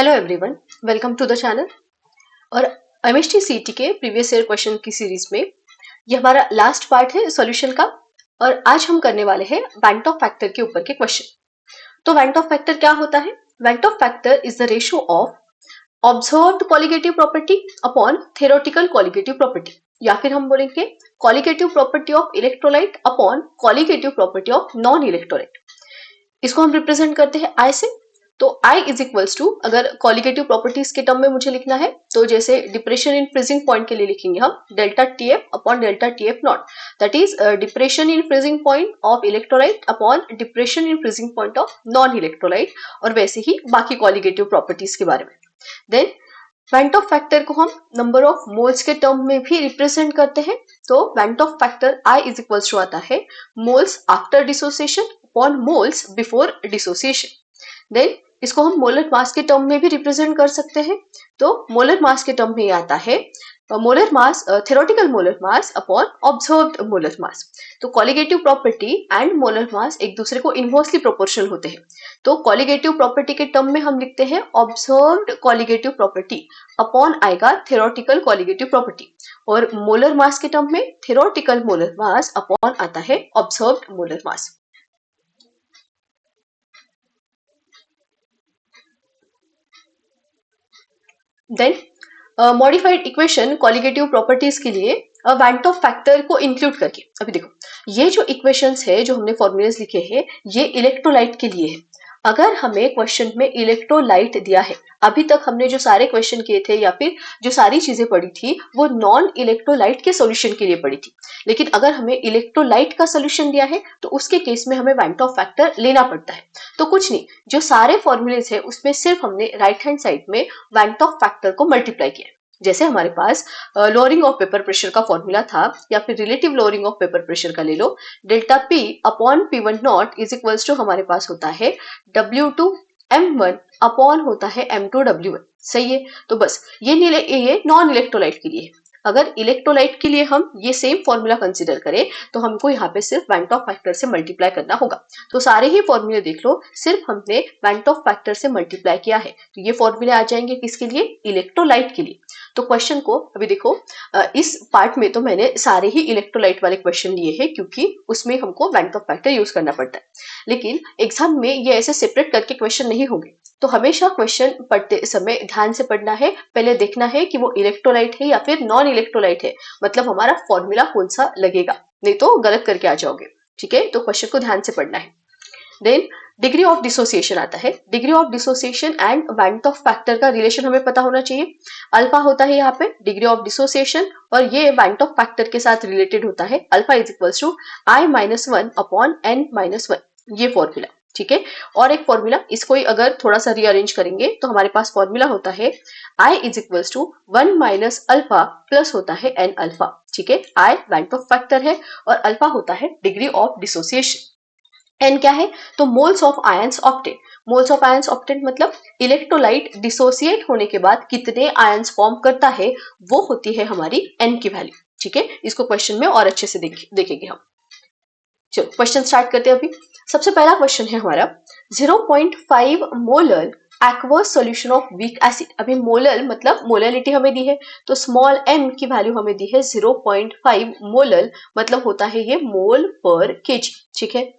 Hello everyone, welcome to the channel. और MST CT के previous year question की series में ये हमारा लास्ट पार्ट है सॉल्यूशन का। और आज हम करने वाले हैं वैंट ऑफ फैक्टर के ऊपर के क्वेश्चन। तो वैंट ऑफ फैक्टर क्या होता है? Van't Hoff factor is the ratio of observed colligative property upon theoretical colligative property, या फिर हम बोलेंगे colligative property of electrolyte upon colligative property of non electrolyte. इसको हम रिप्रेजेंट करते हैं आई से। तो I इज इक्वल्स टू, अगर कॉलिगेटिव प्रॉपर्टीज के टर्म में मुझे लिखना है तो जैसे डिप्रेशन इन फ्रीजिंग पॉइंट के लिए लिखेंगे हम delta T F upon delta T F not, that is depression in freezing point of electrolyte upon depression in freezing point of non electrolyte, और वैसे ही बाकी कॉलिगेटिव प्रॉपर्टीज के बारे में। देन वैंट ऑफ फैक्टर को हम नंबर ऑफ मोल्स के term में भी रिप्रेजेंट करते हैं। तो van't Hoff factor I is equals to आता है moles after dissociation upon moles before dissociation. Then इसको हम मोलर मास के टर्म में भी रिप्रेजेंट कर सकते हैं। तो मोलर मास के टर्म में आता है molar mass, theoretical molar mass upon observed molar mass. तो colligative property and molar mass एक दूसरे को इनवर्सली प्रोपोर्शनल होते हैं। तो कॉलिगेटिव प्रॉपर्टी के टर्म में हम लिखते हैं ऑब्जर्व्ड कॉलिगेटिव प्रॉपर्टी अपॉन आएगा थ्योरेटिकल कॉलिगेटिव प्रॉपर्टी, और मोलर मास के टर्म में थ्योरेटिकल मोलर मास अपॉन आता है observed molar mass. Then modified equation colligative properties के लिए वैंट ऑफ फैक्टर को इंक्लूड करके, अभी देखो ये जो इक्वेशंस है, जो हमने फॉर्मूलेस लिखे हैं, ये इलेक्ट्रोलाइट के लिए है। अगर हमें क्वेश्चन में इलेक्ट्रोलाइट दिया है, अभी तक हमने जो सारे क्वेश्चन किए थे या फिर जो सारी चीजें पढ़ी थी वो नॉन इलेक्ट्रोलाइट के सॉल्यूशन के लिए पढ़ी थी, लेकिन अगर हमें इलेक्ट्रोलाइट का सॉल्यूशन दिया है तो उसके केस में हमें वैंट ऑफ फैक्टर लेना पड़ता है। तो कुछ नहीं, जो सारे फॉर्मूलेस है उसमें सिर्फ हमने राइट हैंड साइड में वैंट ऑफ फैक्टर को मल्टीप्लाई किया। जैसे हमारे पास लोअरिंग ऑफ पेपर प्रेशर का फॉर्मूला था, या फिर relative lowering of vapour pressure का ले लो, delta P upon P1 naught is equals to हमारे पास होता है W2 M1 अपॉन होता है M2 W1। सही है? तो बस ये नॉन इलेक्ट्रोलाइट के लिए है। अगर इलेक्ट्रोलाइट के लिए हम ये सेम फॉर्मूला कंसीडर करें तो हमको यहाँ पे सिर्फ वैंट ऑफ फैक्टर से मल्टीप्लाई करना होगा। तो सारे ही फॉर्मूले देख लो, सिर्फ हमने वैंट ऑफ फैक्टर से मल्टीप्लाई किया है, तो ये फॉर्मूले आ जाएंगे किसके लिए? इलेक्ट्रोलाइट के लिए। तो क्वेश्चन को अभी देखो, इस पार्ट में तो मैंने सारे ही इलेक्ट्रोलाइट वाले क्वेश्चन लिए हैं क्योंकि उसमें हमको वैंट ऑफ फैक्टर यूज करना पड़ता है, लेकिन एग्जाम में ये ऐसे सेपरेट करके क्वेश्चन नहीं होंगे। तो हमेशा क्वेश्चन पढ़ते समय ध्यान से पढ़ना है, पहले देखना है कि वो इलेक्ट्रोलाइट है या फिर नॉन इलेक्ट्रोलाइट है, मतलब हमारा फॉर्मूला कौन सा लगेगा, नहीं तो गलत करके आ जाओगे। ठीक है? तो क्वेश्चन को ध्यान से पढ़ना है। देन डिग्री ऑफ डिसोसिएशन आता है। Degree of dissociation and वैंट Hoff factor का रिलेशन हमें पता होना चाहिए। अल्फा होता है यहाँ पे डिग्री ऑफ डिसोसिएशन, और ये वैंट ऑफ फैक्टर के साथ रिलेटेड होता है। Alpha is equals to I-1 upon N-1, ये फॉर्मूला। ठीक है? और एक फॉर्मूला, इसको ही अगर थोड़ा सा रीअरेंज करेंगे तो हमारे पास फॉर्मूला होता है I is equals to 1 minus alpha plus होता है N अल्फा। ठीक है? I वैंट ऑफ फैक्टर है और अल्फा होता है डिग्री ऑफ डिसोसिएशन। एन क्या है? तो moles of ions octet. Moles of ions octet मतलब इलेक्ट्रोलाइट डिसोसिएट होने के बाद कितने आयंस फॉर्म करता है, वो होती है हमारी एन की वैल्यू। ठीक है? इसको क्वेश्चन में और अच्छे से देखेंगे हम। चलो क्वेश्चन स्टार्ट करते हैं। अभी सबसे पहला क्वेश्चन है हमारा 0.5 molar aqueous solution of weak acid. अभी मोलर मतलब मोलरिटी हमें दी है, तो स्मॉल m की वैल्यू हमें दी है 0.5 मोलर, मतलब होता है ये मोल पर केजी। ठीक है?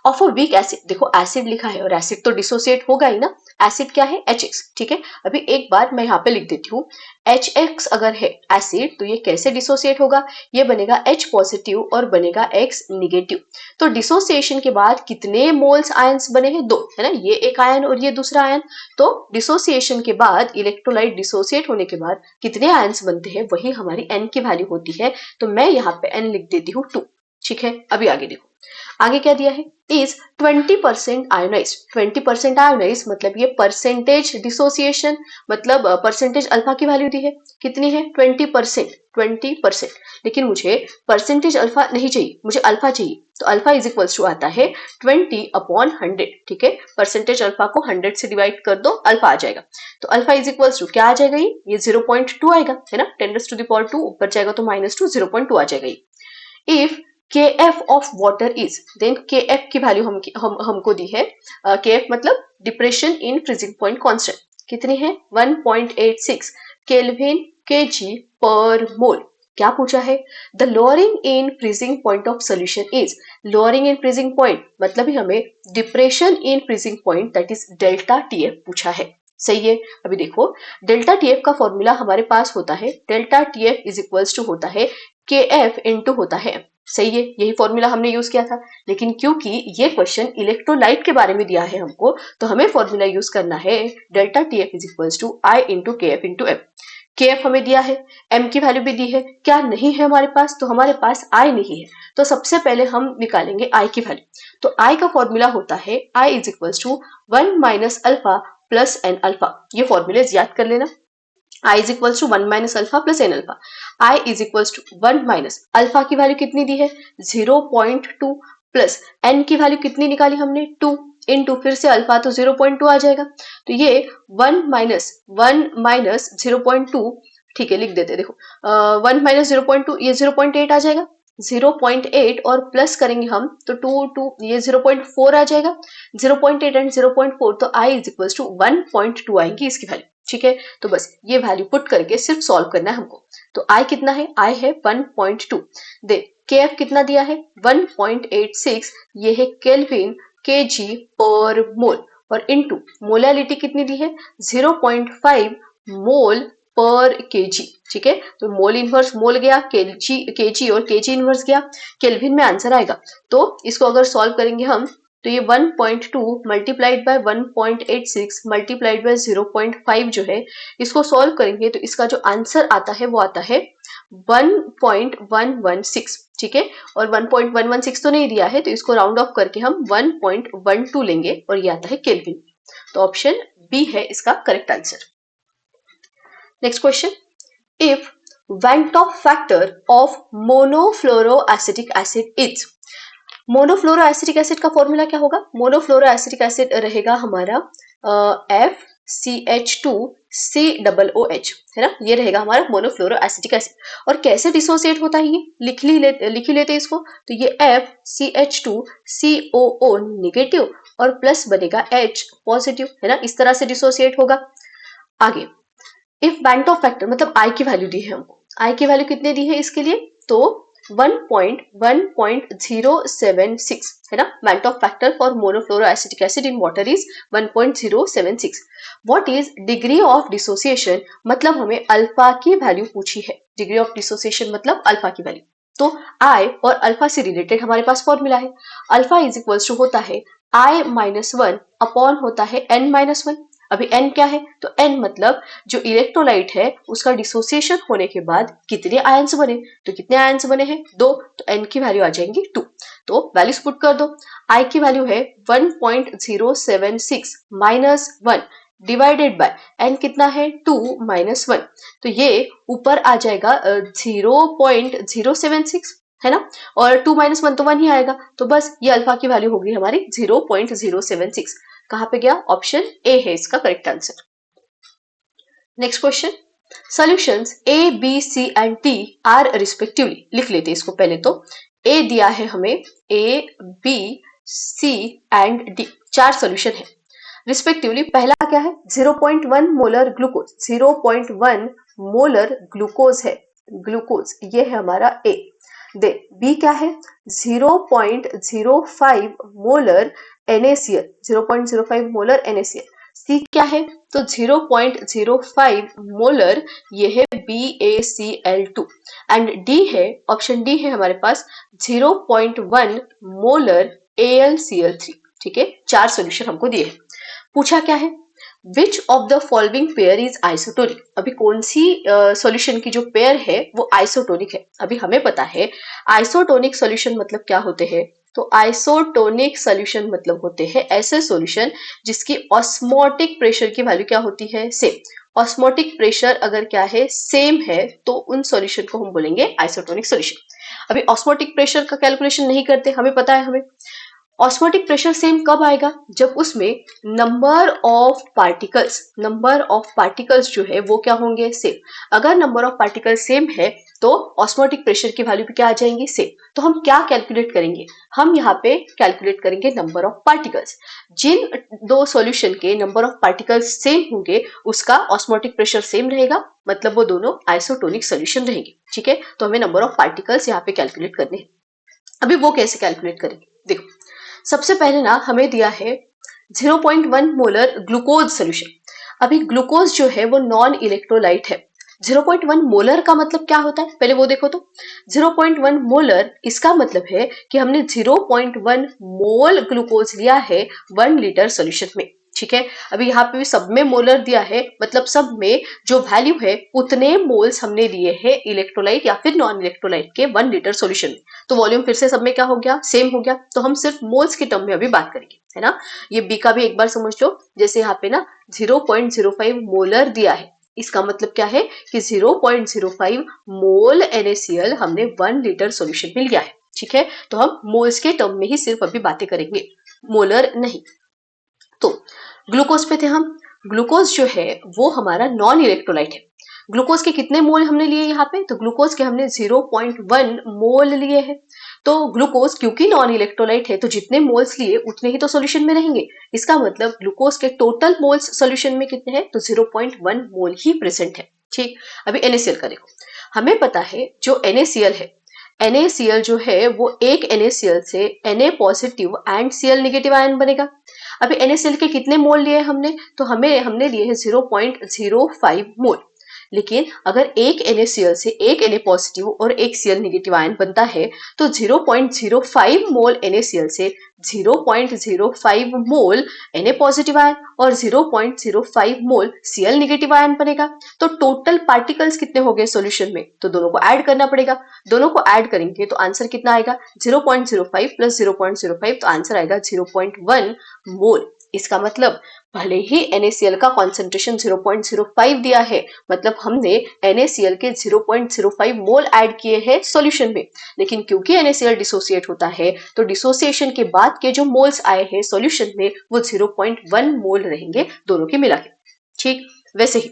ऑफ अ वीक एसिड, देखो एसिड लिखा है और एसिड तो डिसोसिएट होगा ही ना। एसिड क्या है? HX। ठीक है? अभी एक बार मैं यहाँ पे लिख देती हूँ, HX अगर है एसिड तो ये कैसे डिसोसिएट होगा? ये बनेगा H पॉजिटिव और बनेगा X निगेटिव। तो डिसोसिएशन के बाद कितने मोल्स आयंस बने हैं? 2, है ना? ये एक आयन और ये दूसरा आयन। तो डिसोसिएशन के बाद, इलेक्ट्रोलाइट डिसोसिएट होने के बाद कितने आयंस बनते हैं, वही हमारी N की वैल्यू होती है। तो मैं यहाँ पे N लिख देती हूँ 2। ठीक है? अभी आगे देखो, आगे क्या दिया है? Is 20% ionised. 20% आयोनाइज मतलब ये परसेंटेज डिसोसिएशन, मतलब परसेंटेज अल्फा की वैल्यू दी है, कितनी है? 20%। 20%, लेकिन मुझे परसेंटेज अल्फा नहीं चाहिए, मुझे अल्फा चाहिए। तो अल्फा इज इक्वल्स टू आता है 20 अपॉन 100। ठीक है? परसेंटेज अल्फा को 100 से डिवाइड कर दो, अल्फा आ जाएगा। तो अल्फा इज इक्वल्स टू क्या आ जाएगा? ये 0.2 आएगा, है ना? 10⁻², ऊपर जाएगा तो -2, 0.2 आ जाएगा ये। If KF of water is, then KF की वैल्यू हमको दी है। KF मतलब depression in freezing point constant. कितनी है 1.86 केल्विन केजी पर मोल। क्या पूछा है? The lowering in freezing point of solution is, lowering in freezing point मतलब ही हमें depression in freezing point that is delta TF पूछा है। सही है। अभी देखो डेल्टा टीएफ का फॉर्मूला हमारे पास होता है, delta TF is equals to होता है के एफ इंटू होता है, सही है, यही फॉर्मूला हमने यूज किया था। लेकिन क्योंकि ये क्वेश्चन इलेक्ट्रोलाइट के बारे में दिया है हमको, तो हमें फॉर्मूला यूज करना है delta TF is equals to I into K F into F. K F हमें दिया है, एम की वैल्यू भी दी है, क्या नहीं है हमारे पास? तो हमारे पास आई नहीं है, तो सबसे पहले हम निकालेंगे आई की वैल्यू। तो आई का फॉर्मूला होता है I is equals to 1 minus alpha plus N alpha. ये फॉर्मूलेज याद कर लेना। I is equals to 1 minus alpha plus n alpha. I is equals to 1 minus alpha की वैल्यू कितनी दी है 0.2 प्लस n की वैल्यू कितनी निकाली हमने 2 इंटू फिर से अल्फा तो 0.2 आ जाएगा। तो ये 1 माइनस 0.2, ठीक है लिख देते देखो 1 माइनस 0.2 ये 0.8 आ जाएगा, 0.8 और प्लस करेंगे हम तो 2 ये 0.4 आ जाएगा, 0.8 एंड 0.4 तो i इज इक्वल्स टू 1.2 आएगी इसकी वैल्यू। ठीक है, तो बस ये वैल्यू पुट करके सिर्फ सॉल्व करना है हमको। तो i कितना है? i है 1.2। दे kf कितना दिया है 1.86, ये है केल्विन केजी पर मोल, और इनटू मोलैलिटी कितनी दी है 0.5 मोल पर केजी। ठीक है, तो मोल इनवर्स मोल गया, केजी और केजी इनवर्स गया, केल्विन में आंसर आएगा। तो इसको अगर सॉल्व करेंगे हम तो ये 1.2 मल्टीप्लाइड बाय 1.86 मल्टीप्लाइड बाय 0.5 जो है, इसको सॉल्व करेंगे तो इसका जो आंसर आता है वो आता है 1.116। ठीक है, और 1.116 तो नहीं दिया है, तो इसको राउंड ऑफ करके हम 1.12 लेंगे और ये आता है केल्विन। तो ऑप्शन बी है इसका correct answer. Next question, if van't Hoff factor of monofluoroacetic acid is, monofluoroacetic acid का फॉर्मूला क्या होगा? मोनोफ्लोरोएसिटिक एसिड रहेगा हमारा FCH2COOH, है ना, ये रहेगा हमारा मोनोफ्लोरोएसिटिक एसिड। और कैसे डिसोसिएट होता है ये लिख ही लेते इसको। तो ये FCH2COO नेगेटिव और प्लस बनेगा H पॉजिटिव, है ना, इस तरह से डिसोसिएट होगा। आगे इफ बैंट ऑफ फैक्टर मतलब आई की वैल्यू दी है हमको, आई की वैल्यू कितने दी है इसके लिए तो 1.076, है ना, van't Hoff factor for monofluoroacetic acid in water is 1.076। What is degree of dissociation मतलब हमें अल्फा की वैल्यू पूछी है, डिग्री ऑफ डिसोसिएशन मतलब अल्फा की वैल्यू। तो आई और अल्फा से रिलेटेड हमारे पास फॉर्मूला है, अल्फा इज इक्वल्स टू होता है I-1 अपॉन होता है N-1। अभी n क्या है तो n मतलब जो इलेक्ट्रोलाइट है उसका डिसोसिएशन होने के बाद कितने आयंस बने, तो कितने आयंस बने हैं 2, तो n की वैल्यू आ जाएंगी 2। तो वैल्यूज पुट कर दो, i की वैल्यू है 1.076 माइनस 1 डिवाइडेड बाय n कितना है 2 माइनस 1, तो ये ऊपर आ जाएगा 0.076, है ना, और 2 माइनस 1 तो 1 ही आएगा, तो बस ये अल्फा की वैल्यू होगी हमारी 0.076। कहां पे गया? ऑप्शन ए है इसका correct answer. Next question, solutions A B C and D are respectively, लिख लेते हैं इसको पहले। तो ए दिया है हमें, A B C and D, 4 solution है रिस्पेक्टिवली। पहला क्या है 0.1 मोलर ग्लूकोज, 0.1 मोलर ग्लूकोज है, ग्लूकोज ये है हमारा ए। दे बी क्या है 0.05 molar NaCl, 0.05 molar NaCl। C क्या है तो 0.05 मोलर, ये है BaCl2। एंड डी है, ऑप्शन डी है हमारे पास 0.1 मोलर AlCl3। ठीक है, 4 सॉल्यूशन हमको दिए हैं। पूछा क्या है विच of the following pair is isotonic, अभी कौन सी सॉल्यूशन की जो पेयर है वो आइसोटोनिक है। अभी हमें पता है आइसोटोनिक सॉल्यूशन मतलब क्या होते हैं, तो आइसोटोनिक सॉल्यूशन मतलब होते हैं ऐसे सॉल्यूशन जिसकी ऑस्मोटिक प्रेशर की वैल्यू क्या होती है सेम। ऑस्मोटिक प्रेशर अगर क्या है सेम है तो उन सॉल्यूशन को हम बोलेंगे आइसोटोनिक सॉल्यूशन। अभी ऑस्मोटिक प्रेशर का कैलकुलेशन नहीं करते, हमें पता है हमें ऑस्मोटिक प्रेशर सेम कब आएगा जब उसमें नंबर ऑफ पार्टिकल्स जो है वो क्या होंगे सेम। अगर नंबर ऑफ पार्टिकल्स सेम है तो ऑस्मोटिक प्रेशर की वैल्यू भी क्या आ जाएंगी, सेम। तो हम क्या कैलकुलेट करेंगे, हम यहाँ पे कैलकुलेट करेंगे नंबर ऑफ पार्टिकल्स। जिन दो सॉल्यूशन के नंबर ऑफ पार्टिकल्स सेम होंगे उसका ऑस्मोटिक प्रेशर सेम रहेगा, मतलब वो दोनों आइसोटोनिक सॉल्यूशन रहेंगे। ठीक है, तो हमें नंबर ऑफ पार्टिकल्स यहाँ पे कैलकुलेट करने हैं। अभी वो कैसे कैलकुलेट करेंगे, देखो सबसे पहले ना हमें दिया है 0.1 मोलर ग्लूकोज सोल्यूशन। अभी ग्लूकोज जो है वो नॉन इलेक्ट्रोलाइट है। 0.1 मोलर का मतलब क्या होता है, पहले वो देखो। तो 0.1 मोलर इसका मतलब है कि हमने 0.1 मोल ग्लूकोज लिया है 1 लीटर सॉल्यूशन में। ठीक है, अभी यहाँ पे भी सब में मोलर दिया है, मतलब सब में जो वैल्यू है उतने मोल्स हमने लिए हैं इलेक्ट्रोलाइट या फिर नॉन इलेक्ट्रोलाइट के 1 लीटर सॉल्यूशन में। तो वॉल्यूम फिर से सब में क्या हो गया, सेम हो गया। तो हम सिर्फ मोल्स के टर्म में अभी बात करेंगे, है ना। ये बी का भी एक बार समझ लो, जैसे यहाँ पे ना 0.05 मोलर दिया है, इसका मतलब क्या है कि 0.05 मोल NaCl हमने 1 लीटर सॉल्यूशन में लिया है। ठीक है, तो हम मोल्स के टर्म में ही सिर्फ अभी बातें करेंगे, मोलर नहीं। तो ग्लूकोज पे थे हम। ग्लूकोज जो है वो हमारा नॉन इलेक्ट्रोलाइट है। ग्लूकोज के कितने मोल हमने लिए यहाँ पे, तो ग्लूकोज के हमने 0.1 मोल लिए हैं। तो ग्लूकोज क्योंकि नॉन इलेक्ट्रोलाइट है तो जितने मोल्स लिए उतने ही तो सॉल्यूशन में रहेंगे। इसका मतलब ग्लूकोज के टोटल मोल्स सॉल्यूशन में कितने हैं, तो 0.1 मोल ही प्रेजेंट है। ठीक, अभी NaCl का देखो। हमें पता है जो NaCl है, NaCl जो है वो एक NaCl से Na positive and Cl negative ion बनेगा। अभी NaCl के कितने मोल लिए हमने, तो हमने लिए हैं 0.05 मोल। लेकिन अगर एक NaCl से एक Na पॉजिटिव और एक Cl नेगेटिव आयन बनता है तो 0.05 मोल NaCl से 0.05 मोल Na पॉजिटिव आयन और 0.05 मोल Cl नेगेटिव आयन बनेगा। तो टोटल पार्टिकल्स कितने हो गए सॉल्यूशन में, तो दोनों को ऐड करना पड़ेगा। दोनों को ऐड करेंगे तो आंसर कितना आएगा, 0.05 प्लस 0.05, तो आंसर आएगा 0.1 मोल। इसका मतलब भले ही NaCl का कॉन्सेंट्रेशन 0.05 दिया है, मतलब हमने NaCl के 0.05 मोल ऐड किए हैं सॉल्यूशन में, लेकिन क्योंकि NaCl डिसोसिएट होता है तो डिसोसिएशन के बाद के जो मोल्स आए हैं सॉल्यूशन में वो 0.1 मोल रहेंगे दोनों के मिला के। ठीक, वैसे ही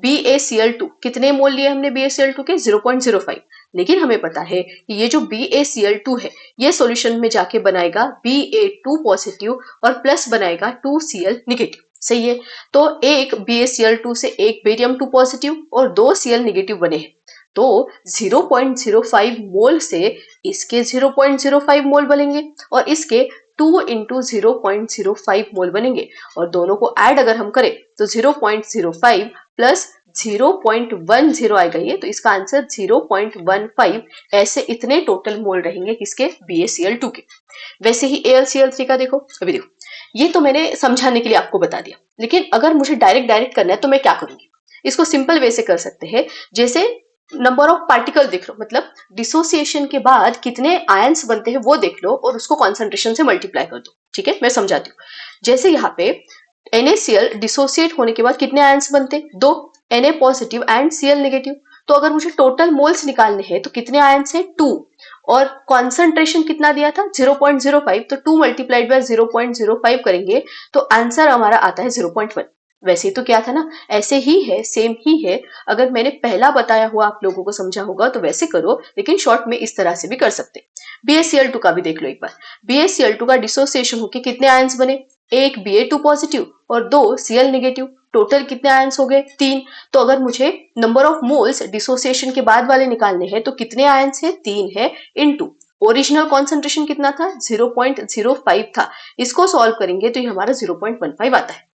BaCl2 कितने मोल लिए हमने BaCl2 के, 0.05। लेकिन हमें पता है कि ये जो BaCl2 है ये सॉल्यूशन में जाके बनाएगा Ba2 पॉजिटिव और प्लस बनाएगा 2Cl नेगेटिव। सही है, तो एक BaCl2 से एक बेरियम 2 पॉजिटिव और 2 Cl नेगेटिव बने हैं। तो 0.05 मोल से इसके 0.05 मोल बनेंगे और इसके 2 इंटू 0.05 मोल बनेंगे, और दोनों को ऐड अगर हम करें तो 0.05 प्लस 0.10 आएगा ये, तो इसका आंसर 0.15। ऐसे इतने टोटल मोल रहेंगे किसके, BaCl2 के। वैसे ही AlCl3 का देखो। अभी देखो, ये तो मैंने समझाने के लिए आपको बता दिया, लेकिन अगर मुझे डायरेक्ट करना है तो मैं क्या करूंगी, इसको सिंपल वे से कर सकते हैं। जैसे नंबर ऑफ पार्टिकल देख लो, मतलब डिसोसिएशन के बाद कितने आयंस बनते हैं वो देख लो और उसको कॉन्सेंट्रेशन से मल्टीप्लाई कर दो। ठीक है, मैं समझाती हूँ। जैसे यहाँ पे NaCl डिसोसिएट होने के बाद कितने आयंस बनते, दो, Na positive and Cl negative. तो अगर मुझे टोटल मोल्स निकालने हैं तो कितने आयंस है, 2, और कॉन्सेंट्रेशन कितना दिया था, 0.05। तो 2 मल्टीप्लाइड बाय 0.05 करेंगे तो आंसर हमारा आता है 0.1। वैसे तो क्या था ना, ऐसे ही है, सेम ही है। अगर मैंने पहला बताया हुआ आप लोगों को समझा होगा तो वैसे करो, लेकिन शॉर्ट में इस तरह से भी कर सकते। BaCl2 का भी देख लो एक बार। BaCl2 का डिसोसिएशन होके कितने आयंस बने, एक Ba2 पॉजिटिव और 2 Cl नेगेटिव। टोटल कितने आयंस हो गए, 3। तो अगर मुझे नंबर ऑफ मोल्स डिसोसिएशन के बाद वाले निकालने हैं तो कितने आयंस है, 3 है, इनटू ओरिजिनल कॉन्सेंट्रेशन कितना था, 0.05 था। इसको सॉल्व करेंगे तो ये हमारा 0.15 आता है।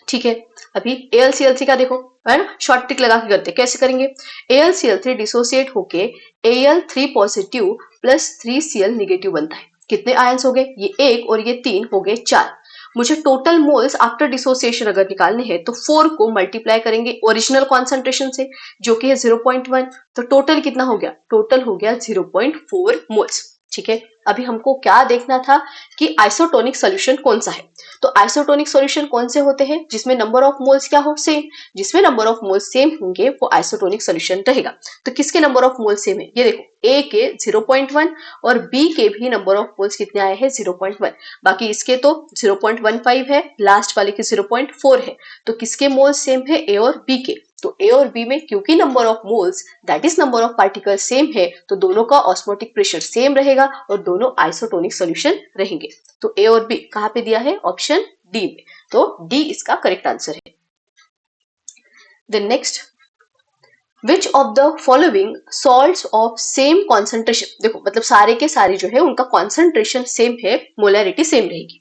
ठीक है, अभी AlCl3 का देखो, है ना, शॉर्ट टिक लगा के करते, कैसे करेंगे। AlCl3 डिसोसिएट होके Al3 positive plus 3Cl negative बनता है। कितने आयंस हो गए, ये 1 और ये 3 हो गए 4। मुझे टोटल मोल्स आफ्टर डिसोसिएशन अगर निकालने हैं तो 4 को मल्टीप्लाई करेंगे ओरिजिनल कॉन्सेंट्रेशन से जो कि है 0.1। तो टोटल कितना हो गया, टोटल हो गया 0.4 मोल्स। ठीक है, अभी हमको क्या देखना था कि आइसोटोनिक सॉल्यूशन कौन सा है। तो आइसोटोनिक सॉल्यूशन कौन से होते हैं, जिसमें नंबर ऑफ मोल्स क्या हो, सेम। जिसमें नंबर ऑफ मोल्स सेम होंगे वो आइसोटोनिक सॉल्यूशन रहेगा। तो किसके नंबर ऑफ मोल्स सेम है, ये देखो, A के 0.1 और B के भी नंबर ऑफ मोल्स कितने आए हैं, 0.1। बाकी इसके तो 0.15 है, लास्ट वाले के 0.4 है। तो किसके मोल्स सेम है, A और B के। तो ए और बी में क्योंकि number of moles that is number of particle same है, तो दोनों का ऑस्मोटिक प्रेशर सेम रहेगा और दोनों आइसोटोनिक सोल्यूशन रहेंगे। तो ए और बी कहां पे दिया है? ऑप्शन डी में। तो डी इसका करेक्ट आंसर है। Then next, which of the following salts of same concentration, देखो मतलब सारे के सारे जो है उनका कॉन्सेंट्रेशन सेम है, मोलैरिटी सेम रहेगी,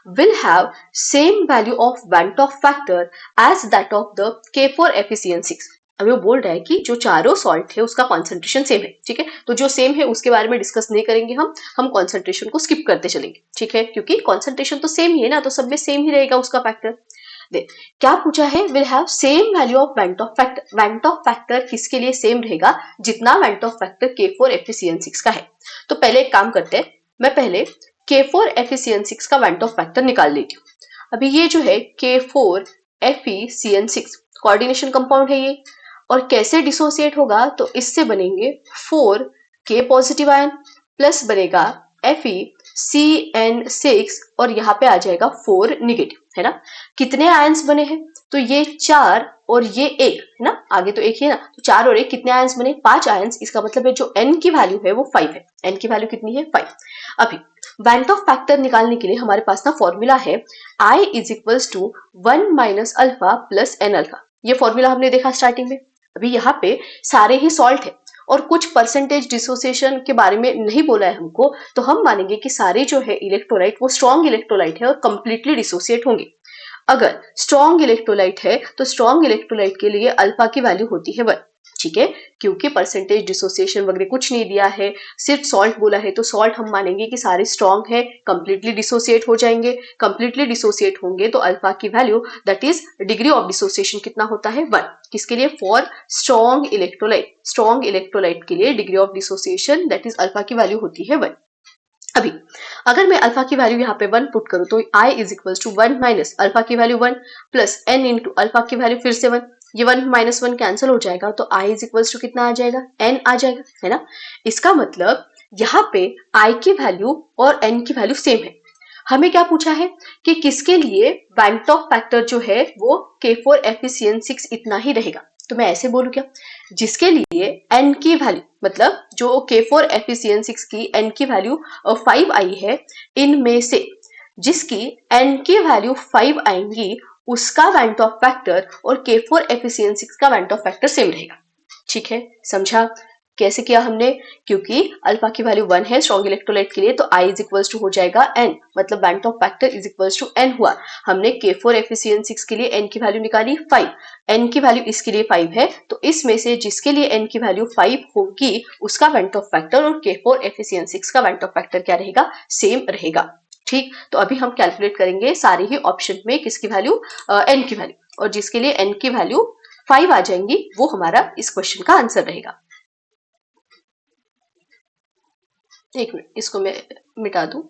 will have same value of Bantoff factor as that of the K4FeCN6। अभी वो बोल रहा है कि जो चारों सॉल्ट है उसका कॉन्सेंट्रेशन सेम है, ठीक है, तो जो सेम है उसके बारे में डिस्कस नहीं करेंगे हम कॉन्सेंट्रेशन को स्किप करते चलेंगे, ठीक है, क्योंकि कॉन्सेंट्रेशन तो सेम ही है ना, तो सब में सेम ही रहेगा उसका फैक्टर। क्या पूछा है? Will have same value of van't Hoff factor. Van't Hoff factor किसके लिए सेम रहेगा? जितना वैंटॉफ फैक्टर K4FeCN6 का है। तो पहले एक काम करते हैं, मैं पहले K4FeCN6 का वैंटॉफ फैक्टर निकाल लेती हूँ। अभी ये जो है K4FeCN6 कोऑर्डिनेशन कंपाउंड है ये, और कैसे डिसोसिएट होगा? तो इससे बनेंगे 4K पॉजिटिव आयन प्लस बनेगा FeCN6 और यहाँ पे आ जाएगा 4 निगेटिव, है ना। कितने आयंस बने हैं? तो ये 4 और ये 1 है ना, आगे तो 1 ही है ना, तो 4 और 1 कितने आयंस बने? 5 आयंस। इसका मतलब है जो n की वैल्यू है वो 5 है। n की वैल्यू कितनी है? 5। अभी वैंटॉफ फैक्टर निकालने के लिए हमारे पास ना फॉर्मूला है I is equals to 1 minus alpha plus N alpha. ये फॉर्मूला हमने देखा स्टार्टिंग में। अभी यहाँ पे सारे ही सॉल्ट है और कुछ परसेंटेज डिसोसिएशन के बारे में नहीं बोला है हमको, तो हम मानेंगे कि सारे जो है इलेक्ट्रोलाइट वो स्ट्रॉन्ग इलेक्ट्रोलाइट है और कंप्लीटली डिसोसिएट होंगे। अगर स्ट्रॉन्ग इलेक्ट्रोलाइट है तो स्ट्रॉन्ग इलेक्ट्रोलाइट के लिए अल्फा की वैल्यू होती है 1, ठीक है, क्योंकि परसेंटेज डिसोसिएशन वगैरह कुछ नहीं दिया है, सिर्फ सॉल्ट बोला है, तो सॉल्ट हम मानेंगे कि सारे स्ट्रॉन्ग है, कंप्लीटली डिसोसिएट हो जाएंगे। कंप्लीटली डिसोसिएट होंगे तो अल्फा की value that is degree of dissociation कितना होता है? 1। किसके लिए? For strong electrolyte. Strong electrolyte के लिए degree of dissociation that is alpha की वैल्यू होती है 1। अभी अगर मैं अल्फा की वैल्यू यहाँ पे 1 पुट करूं तो I is equals to 1 minus alpha की value 1 plus n into alpha की वैल्यू फिर से 1। ये 1 माइनस 1 कैंसिल हो जाएगा तो I इज इक्वल्स टू कितना आ जाएगा? n आ जाएगा, है ना। इसका मतलब यहाँ पे I की वैल्यू और n की वैल्यू सेम है। हमें क्या पूछा है कि किसके लिए वैंटॉफ फैक्टर जो है वो K4FeCN6 इतना ही रहेगा। तो मैं ऐसे बोलूं क्या? जिसके लिए n की वैल्यू मतलब जो K4FeCN6 की n की वैल्यू 5 आई है, इनमें से जिसकी n की वैल्यू 5 आएंगी उसका वैंटॉफ फैक्टर और K4FeCN6 का वैंटॉफ फैक्टर सेम रहेगा। ठीक है, समझा कैसे किया हमने? क्योंकि अल्फा की वैल्यू 1 है स्ट्रॉन्ग इलेक्ट्रोलाइट के लिए, तो I इज इक्वल्स टू हो जाएगा n, मतलब van't Hoff factor is equals to n हुआ। हमने K4FeCN6 के लिए n की वैल्यू निकाली 5, n की वैल्यू इसके लिए 5 है, तो इसमें से जिसके लिए n की वैल्यू 5 होगी उसका वैंटॉफ फैक्टर और K4FeCN6 का वैंटॉफ फैक्टर क्या रहेगा? सेम रहेगा। ठीक, तो अभी हम कैलकुलेट करेंगे सारे ही ऑप्शन में किसकी वैल्यू? n की वैल्यू, और जिसके लिए n की वैल्यू 5 आ जाएंगी वो हमारा इस क्वेश्चन का आंसर रहेगा। एक मिनट, इसको मैं मिटा दूं।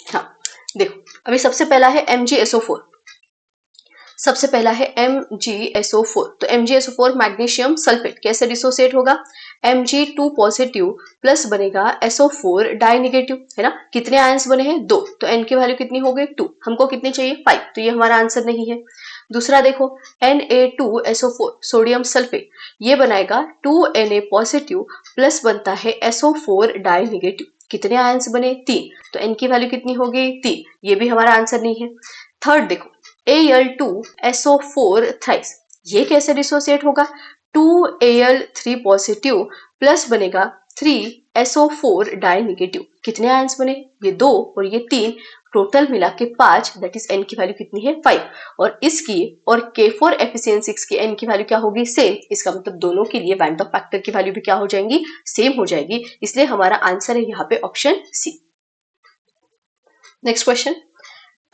हाँ देखो, अभी सबसे पहला है MgSO4। सबसे पहला है MgSO4, तो MgSO4 मैग्नीशियम सल्फेट कैसे डिसोसिएट होगा? Mg2 पॉजिटिव प्लस बनेगा SO4 डाई नेगेटिव, है ना। कितने आयंस बने हैं? 2, तो n की वैल्यू कितनी हो गई? 2। हमको कितनी चाहिए? 5, तो ये हमारा आंसर नहीं है। दूसरा देखो Na2SO4 सोडियम सल्फेट, ये बनाएगा 2Na पॉजिटिव प्लस बनता है SO4 डाई नेगेटिव। कितने आयंस बने? 3, तो n की वैल्यू कितनी हो गई? 3। ये भी हमारा आंसर नहीं है। थर्ड देखो Al2SO4 थ्राइस, ये कैसे डिसोसिएट होगा? 2Al3 पॉजिटिव प्लस बनेगा 3SO4 डाई नेगेटिव। कितने आयंस बने? ये 2 और ये 3, टोटल मिला के 5, दैट इज n की वैल्यू कितनी है? 5। और इसकी और K4FeCN6 की n की वैल्यू क्या होगी? सेम। इसका मतलब दोनों के लिए वैंटॉफ फैक्टर की वैल्यू भी क्या हो जाएंगी? सेम हो जाएगी, इसलिए हमारा आंसर है यहाँ पे option C. Next question,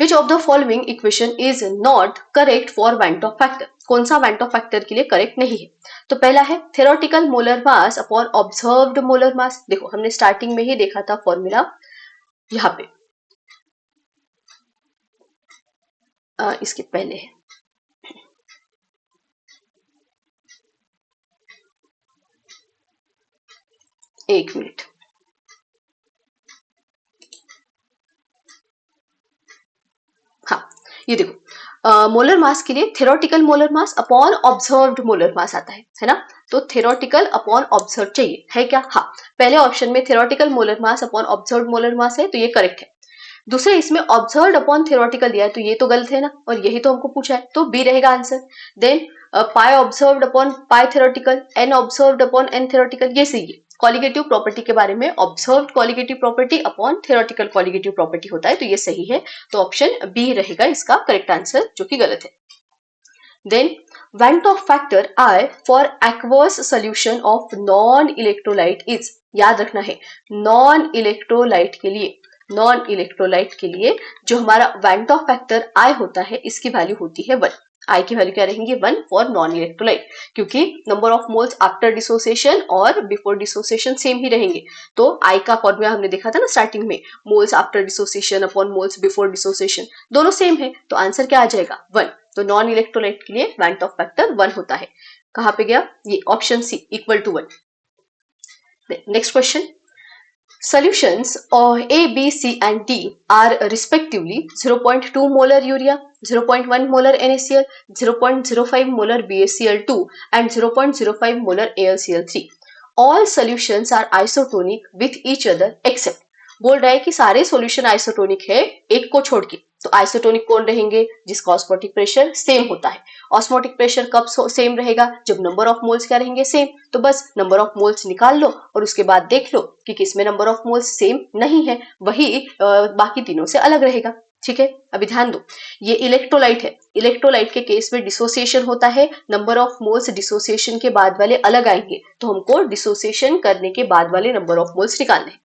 Which of the following equation is not correct for Van't factor? कौन सा Van't factor के लिए करेक्ट नहीं है? तो पहला है theoretical molar mass upon observed molar mass। देखो हमने स्टार्टिंग में ही देखा था फॉर्मूला, यहाँ पे इसके पहले है, एक मिनट, ये देखो मोलर मास के लिए theoretical molar mass upon observed molar मास आता है ना। तो थेरोटिकल अपॉन ऑब्जर्व चाहिए है क्या? हाँ, पहले ऑप्शन में theoretical molar mass upon observed molar मास है तो ये करेक्ट है। दूसरे इसमें ऑब्जर्व्ड अपॉन थेरोटिकल दिया है तो ये तो गलत है ना, और यही तो हमको पूछा है, तो बी रहेगा answer. Then pi observed upon pi theoretical, n observed upon n theoretical, ये सही है। कॉलिगेटिव प्रॉपर्टी के बारे में observed colligative property upon theoretical colligative property होता है, तो ये सही है। तो ऑप्शन बी रहेगा इसका करेक्ट आंसर, जो कि गलत है। Then Van't of factor I for aqueous solution of non-electrolyte is, याद रखना है नॉन इलेक्ट्रोलाइट के लिए, नॉन इलेक्ट्रोलाइट के लिए जो हमारा Van't of factor I होता है इसकी वैल्यू होती है 1। आई की वैल्यू क्या रहेंगी 1 फॉर नॉन इलेक्ट्रोलाइट, क्योंकि number of moles after dissociation और बिफोर डिसोसिएशन सेम ही रहेंगे। तो आई का फॉर्मूला हमने देखा था ना स्टार्टिंग में, moles after dissociation upon moles before dissociation, दोनों सेम है, तो आंसर क्या आ जाएगा 1। तो नॉन इलेक्ट्रोलाइट के लिए Van't of factor 1 होता है। कहां पे गया ये option C equal to 1। Next question, solutions A, B, C and D are respectively 0.2 molar urea, 0.1 molar NaCl, 0.05 molar BaCl2 and 0.05 molar AlCl3. All solutions are isotonic with each other except, बोल रहा है कि सारे solution isotonic है एक को छोड़ के। तो आइसोटोनिक कौन रहेंगे? जिसका ऑस्मोटिक प्रेशर सेम होता है। ऑस्मोटिक प्रेशर कब सेम रहेगा? जब नंबर ऑफ मोल्स क्या रहेंगे? सेम। तो बस नंबर ऑफ मोल्स निकाल लो और उसके बाद देख लो कि किसमें नंबर ऑफ मोल्स सेम नहीं है, वही बाकी तीनों से अलग रहेगा। ठीक है, अभी ध्यान दो, ये इलेक्ट्रोलाइट है, इलेक्ट्रोलाइट के केस में डिसोसिएशन होता है, नंबर ऑफ मोल्स डिसोसिएशन के बाद वाले अलग आएंगे, तो हमको डिसोसिएशन करने के बाद वाले नंबर ऑफ मोल्स निकालने हैं।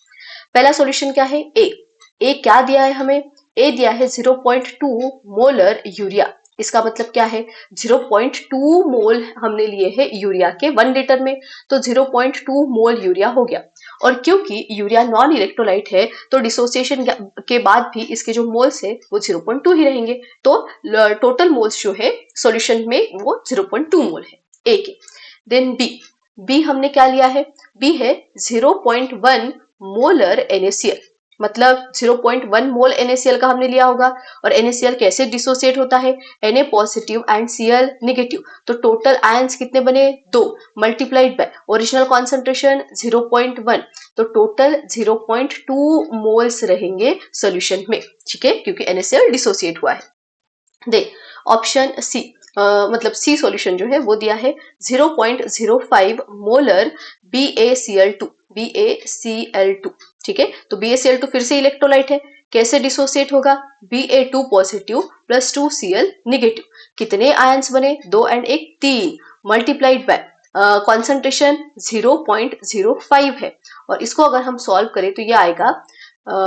पहला सॉल्यूशन क्या है? ए क्या दिया है हमें? ए दिया है 0.2 मोलर यूरिया। इसका मतलब क्या है? 0.2 मोल हमने लिए हैं यूरिया के 1 लीटर में, तो 0.2 मोल यूरिया हो गया। और क्योंकि यूरिया नॉन इलेक्ट्रोलाइट है तो डिसोसिएशन के बाद भी इसके जो मोल्स है वो 0.2 ही रहेंगे, तो टोटल मोल्स जो है सॉल्यूशन में वो 0.2 मोल है ए के। देन बी हमने क्या लिया है? बी है 0.1 मोलर NaCl, मतलब 0.1 मोल NaCl का हमने लिया होगा। और NaCl कैसे डिसोसिएट होता है? Na positive and Cl negative, तो टोटल आयंस कितने बने? 2 मल्टीप्लाइड बाय ओरिजिनल कॉन्सेंट्रेशन 0.1, तो टोटल 0.2 मोल्स रहेंगे सॉल्यूशन में। ठीक है, क्योंकि NaCl डिसोसिएट हुआ है। दे ऑप्शन सी मतलब सी सॉल्यूशन जो है वो दिया है 0.05 मोलर BaCl2, BaCl2। ठीक है, तो BaCl2 फिर से इलेक्ट्रोलाइट है, कैसे डिसोसिएट होगा? Ba2 positive plus 2Cl negative, कितने आयंस बने? 2 एंड 1 3, मल्टीप्लाइड बाय कॉन्सेंट्रेशन 0.05 है, और इसको अगर हम सॉल्व करें तो ये आएगा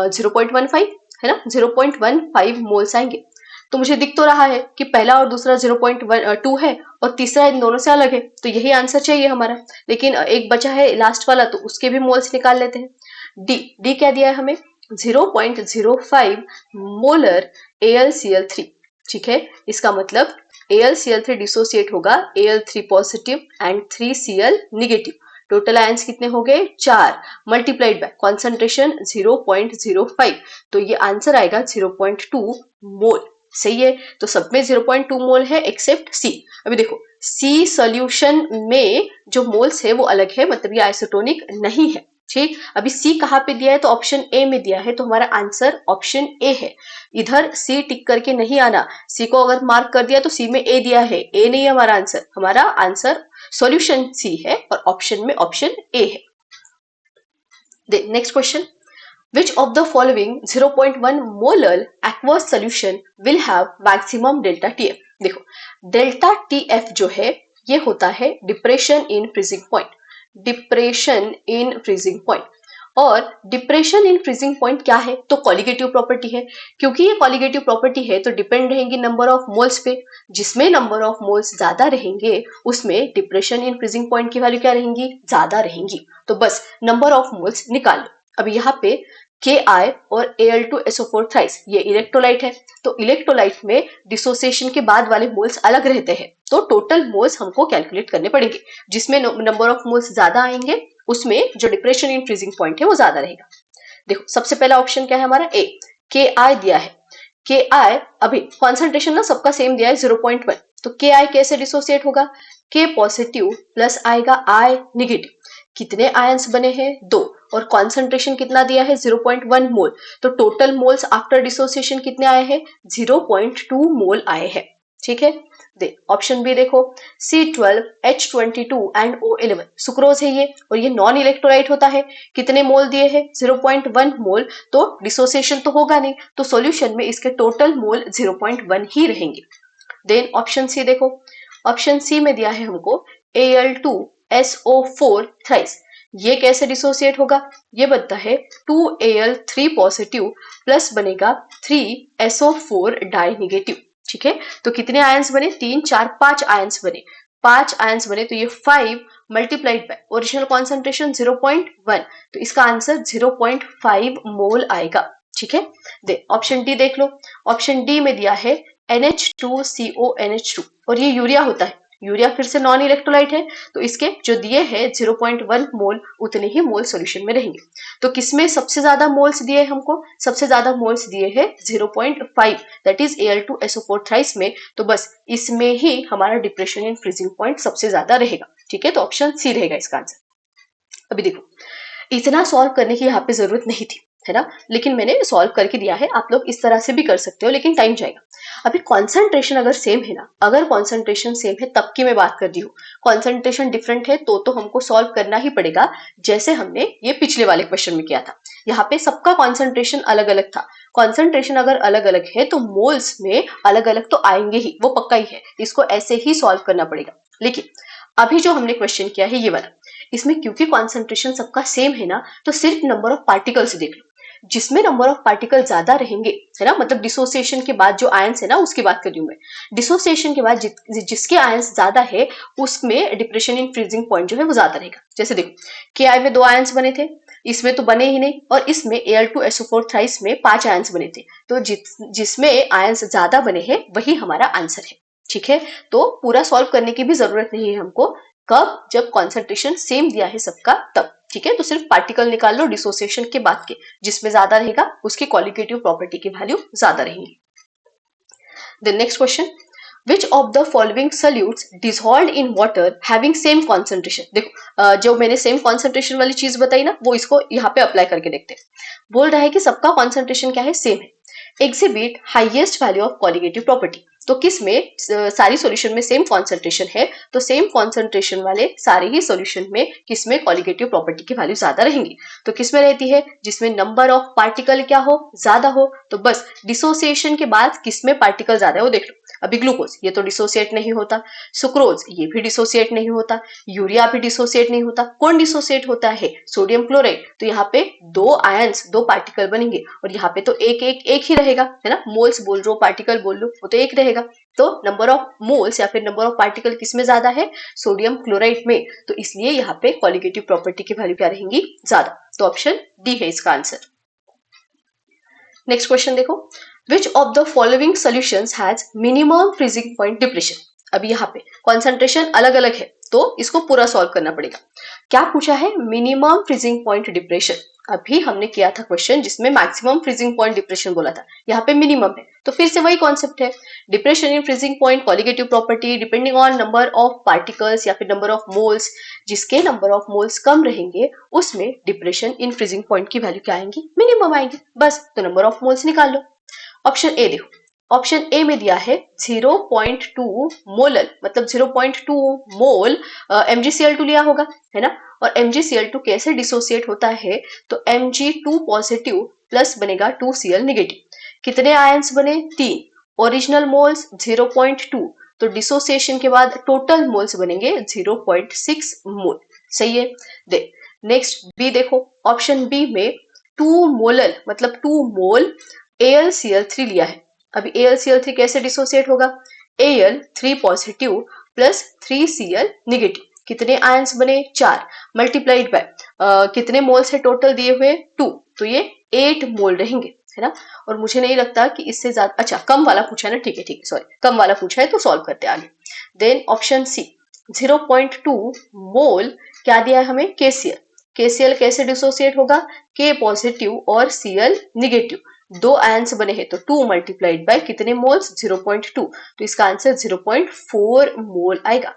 0.15 है ना, 0.15 मोल्स आएंगे। तो मुझे दिख तो रहा है कि पहला और दूसरा 0.2 है और तीसरा इन दोनों से अलग है, तो यही आंसर चाहिए हमारा। लेकिन एक बचा है लास्ट वाला, तो उसके भी मोल्स निकाल लेते हैं। डी क्या दिया है हमें? 0.05 मोलर AlCl3। ठीक है, इसका मतलब AlCl3 डिसोसिएट होगा Al3 positive and 3Cl negative, total ions कितने हो गए? 4 मल्टीप्लाइड बाय कॉन्सेंट्रेशन 0.05, तो ये आंसर आएगा 0.2 मोल। सही है, तो सब में 0.2 मोल है एक्सेप्ट सी। अभी देखो सी सॉल्यूशन में जो मोल्स है वो अलग है, मतलब ये आइसोटोनिक नहीं है। ठीक, अभी सी कहाँ पे दिया है? तो ऑप्शन ए में दिया है, तो हमारा आंसर ऑप्शन ए है। इधर सी टिक करके नहीं आना, सी को अगर मार्क कर दिया तो सी में ए दिया है, ए नहीं है हमारा आंसर। हमारा आंसर सॉल्यूशन सी है और ऑप्शन में ऑप्शन ए है। Next question, which of the following 0.1 molar aqueous solution will have maximum delta TF? देखो डेल्टा TF जो है ये होता है depression in freezing point, depression in freezing point. और डिप्रेशन इन फ्रीजिंग पॉइंट क्या है? तो कॉलिगेटिव प्रॉपर्टी है, क्योंकि ये कॉलिगेटिव प्रॉपर्टी है तो डिपेंड रहेंगी नंबर ऑफ मोल्स पे, जिसमें नंबर ऑफ मोल्स ज्यादा रहेंगे उसमें डिप्रेशन इन फ्रीजिंग पॉइंट की वैल्यू क्या रहेंगी? ज्यादा रहेंगी। तो बस नंबर ऑफ मोल्स निकाल लो। अब यहाँ पे Ki और Al2SO4 थ्राइस ये इलेक्ट्रोलाइट है, तो इलेक्ट्रोलाइट में डिसोसिएशन के बाद वाले मोल्स अलग रहते हैं, तो टोटल मोल्स हमको कैलकुलेट करने पड़ेंगे, जिसमें नंबर ऑफ मोल्स ज्यादा आएंगे उसमें जो डिप्रेशन इन फ्रीजिंग पॉइंट है वो ज्यादा रहेगा। देखो सबसे पहला ऑप्शन क्या है हमारा? ए, Ki दिया है, के आई, अभी कॉन्सेंट्रेशन ना सबका सेम दिया है 0.1, तो के आई कैसे डिसोसिएट होगा, के पॉजिटिव प्लस आएगा आई निगेटिव, कितने आयंस बने हैं 2, और कॉन्सेंट्रेशन कितना दिया है 0.1 मोल, तो टोटल मोल्स आफ्टर डिसोसिएशन कितने आए हैं 0.2 मोल आए हैं। ठीक है, दे ऑप्शन बी देखो, C12H22 एंड O11 सुक्रोज है ये, और ये नॉन इलेक्ट्रोलाइट होता है, कितने मोल दिए हैं 0.1 मोल, तो डिसोसिएशन तो होगा नहीं, तो सॉल्यूशन में इसके टोटल मोल 0.1 ही रहेंगे। देन ऑप्शन सी देखो, ऑप्शन सी में दिया है हमको Al2SO4 थ्राइस, ये कैसे डिसोसिएट होगा, ये बनता है 2Al3 पॉजिटिव प्लस बनेगा 3SO4 डाई निगेटिव। ठीक है, तो कितने आयंस बने 3 4 5 आयंस बने, 5 आयंस बने, तो ये 5 मल्टीप्लाइड बाय ओरिजिनल कॉन्सेंट्रेशन 0.1, तो इसका आंसर 0.5 मोल आएगा। ठीक है, दे ऑप्शन डी देख लो, ऑप्शन डी में दिया है NH2CONH2, और ये यूरिया होता है, यूरिया फिर से नॉन इलेक्ट्रोलाइट है, तो इसके जो दिए हैं 0.1 मोल उतने ही मोल सॉल्यूशन में रहेंगे। तो किसमें सबसे ज्यादा मोल्स दिए हमको, सबसे ज्यादा मोल्स दिए हैं 0.5, दैट इज Al2SO4 थ्राइस में, तो बस इसमें ही हमारा डिप्रेशन इन फ्रीजिंग पॉइंट सबसे ज्यादा रहेगा। ठीक है, तो ऑप्शन सी रहेगा इसका आंसर। अभी देखो, इतना सॉल्व करने की यहाँ पे जरूरत नहीं थी, है ना, लेकिन मैंने सॉल्व करके दिया है, आप लोग इस तरह से भी कर सकते हो, लेकिन टाइम जाएगा। अभी कॉन्सेंट्रेशन अगर सेम है ना, अगर कॉन्सेंट्रेशन सेम है तब की मैं बात कर रही हूँ, कॉन्सेंट्रेशन डिफरेंट है तो हमको सॉल्व करना ही पड़ेगा, जैसे हमने ये पिछले वाले क्वेश्चन में किया था। यहाँ पे सबका कॉन्सेंट्रेशन अलग अलग था, कॉन्सेंट्रेशन अगर अलग अलग है तो मोल्स में अलग अलग तो आएंगे ही, वो पक्का ही है, इसको ऐसे ही सॉल्व करना पड़ेगा। लेकिन अभी जो हमने क्वेश्चन किया है ये वाला, इसमें क्योंकि कॉन्सेंट्रेशन सबका सेम है ना, तो सिर्फ नंबर ऑफ पार्टिकल्स देख लो, जिसमें नंबर ऑफ पार्टिकल ज्यादा रहेंगे, है ना, मतलब डिसोसिएशन के बाद जो आयंस है ना उसकी बात कर रही हूँ मैं, डिसोसिएशन के बाद जिसके आयंस ज्यादा है उसमें डिप्रेशन इन फ्रीजिंग पॉइंट जो है वो ज्यादा रहेगा। जैसे देखो, के आई में 2 आयंस बने थे, इसमें तो बने ही नहीं, और इसमें Al2SO4 थ्राइस में 5 आयंस बने थे, तो जिसमें आयंस ज्यादा बने हैं वही हमारा आंसर है। ठीक है, तो पूरा सॉल्व करने की भी जरूरत नहीं है हमको, कब, जब कॉन्सेंट्रेशन सेम दिया है सबका तब। ठीक है, तो सिर्फ पार्टिकल निकाल लो डिसोसिएशन के बाद के, जिसमें ज्यादा रहेगा उसकी क्वालिटेटिव प्रॉपर्टी की वैल्यू ज्यादा रहेगी। The next question, which of the following solutes dissolved in water having same concentration, देखो जो मैंने सेम कॉन्सेंट्रेशन वाली चीज बताई ना, वो इसको यहाँ पे अप्लाई करके देखते हैं। बोल रहा है कि सबका कॉन्सेंट्रेशन क्या है, सेम है, exhibit highest value of colligative property, तो किसमें सारी सॉल्यूशन में सेम कॉन्सेंट्रेशन है, तो सेम कॉन्सेंट्रेशन वाले सारे ही सॉल्यूशन में किसमें कॉलिगेटिव प्रॉपर्टी की वैल्यू ज्यादा रहेंगी, तो किसमें रहती है, जिसमें नंबर ऑफ पार्टिकल क्या हो, ज्यादा हो, तो बस डिसोसिएशन के बाद किसमें पार्टिकल ज्यादा है वो देख लो। अभी ग्लूकोज ये तो डिसोसिएट नहीं होता, सुक्रोज ये भी डिसोसिएट नहीं होता, यूरिया भी डिसोसिएट नहीं होता, कौन डिसोसिएट होता है, सोडियम क्लोराइड, तो यहाँ पे 2 आयंस 2 पार्टिकल बनेंगे, और यहाँ पे तो एक ही रहेगा, है ना, मोल्स बोल लो पार्टिकल बोल लो, वो तो एक रहेगा, तो नंबर ऑफ मोल्स या फिर नंबर ऑफ पार्टिकल किसमें ज्यादा है, सोडियम क्लोराइड में, तो इसलिए यहाँ पे क्वालिटेटिव प्रॉपर्टी की वैल्यू क्या रहेंगी, ज्यादा, तो ऑप्शन डी है इसका आंसर। नेक्स्ट क्वेश्चन देखो, विच of the following solutions has minimum freezing point depression, अभी यहाँ पे कॉन्सेंट्रेशन अलग अलग है तो इसको पूरा सॉल्व करना पड़ेगा। क्या पूछा है, मिनिमम फ्रीजिंग पॉइंट डिप्रेशन, अभी हमने किया था क्वेश्चन जिसमें मैक्सिमम फ्रीजिंग पॉइंट डिप्रेशन बोला था, यहाँ पे मिनिमम है, तो फिर से वही कॉन्सेप्ट है, depression in freezing point colligative property depending on number of particles या फिर नंबर ऑफ मोल्स, जिसके नंबर ऑफ मोल्स कम रहेंगे उसमें डिप्रेशन इन फ्रीजिंग पॉइंट की वैल्यू क्या आएंगी, मिनिमम आएंगी, बस तो नंबर ऑफ मोल्स निकाल लो। ऑप्शन ए देखो, ऑप्शन ए में दिया है 0.2 मोलल, मतलब 0.2 मोल MgCl2 लिया होगा, है ना, और MgCl2 कैसे डिसोसिएट होता है, तो Mg2 पॉजिटिव प्लस बनेगा 2Cl निगेटिव, कितने आयंस बने 3, ओरिजिनल मोल्स 0.2, तो डिसोसिएशन के बाद टोटल मोल्स बनेंगे 0.6 मोल, सही है। दे नेक्स्ट बी देखो, ऑप्शन बी में 2 मोलल मतलब 2 मोल AlCl3 लिया है, अभी AlCl3 कैसे डिसोसिएट होगा, Al3 positive plus 3Cl negative, कितने आयंस बने 4, मल्टीप्लाइड बाय कितने मोल्स है टोटल दिए हुए 2, तो ये 8 मोल रहेंगे, है ना, और मुझे नहीं लगता कि इससे ज्यादा, अच्छा कम वाला पूछा है ना, ठीक है सॉरी, कम वाला पूछा है तो सॉल्व करते आगे। देन ऑप्शन सी 0.2 मोल क्या दिया है हमें, KCl, KCl कैसे डिसोसिएट होगा, K पॉजिटिव और Cl निगेटिव, दो आयंस बने हैं तो 2 मल्टीप्लाइड बाय कितने मोल्स 0.2, तो इसका आंसर 0.4 मोल आएगा।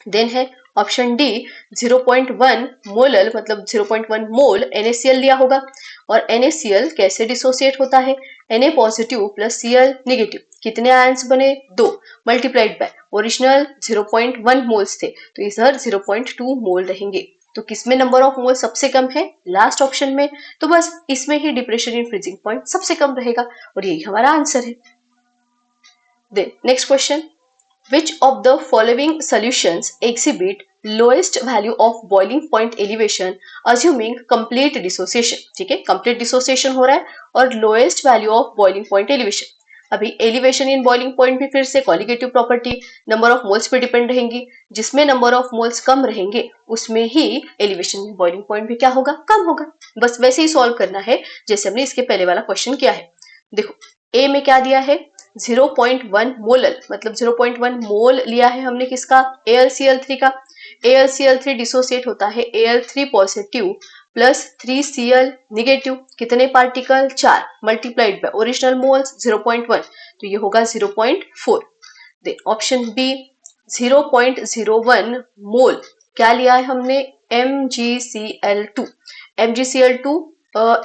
देन है ऑप्शन डी 0.1 मोलल मतलब 0.1 मोल NaCl लिया होगा। और NaCl कैसे डिसोसिएट होता है, Na positive plus Cl negative, कितने आयंस बने 2 मल्टीप्लाइड बाय ओरिजिनल 0.1 मोल्स थे तो इधर 0.2 मोल रहेंगे। तो किसमें नंबर ऑफ मोल सबसे कम है, लास्ट ऑप्शन में, तो बस इसमें ही डिप्रेशन इन फ्रीजिंग पॉइंट सबसे कम रहेगा और यही हमारा आंसर है। Then next question, which of the following solutions exhibit lowest value of boiling point elevation assuming complete dissociation। ठीक है, complete dissociation हो रहा है और lowest value of boiling point elevation। अभी एलिवेशन इन बॉइलिंग पॉइंट भी फिर से colligative property number of moles पे डिपेंड रहेंगी, जिसमें नंबर ऑफ मोल्स कम रहेंगे उसमें ही एलिवेशन इन बॉइलिंग पॉइंट भी क्या होगा, कम होगा। बस वैसे ही सॉल्व करना है जैसे हमने इसके पहले वाला क्वेश्चन किया है। देखो ए में क्या दिया है 0.1 मोलल मतलब 0.1 मोल लिया है हमने किसका, AlCl3 का। AlCl3 डिसोसिएट होता है Al3 positive plus 3Cl negative, कितने particle 4 multiplied by original moles 0.1 तो ये होगा 0.4। दे ऑप्शन बी 0.01 मोल क्या लिया है हमने MgCl2। MgCl2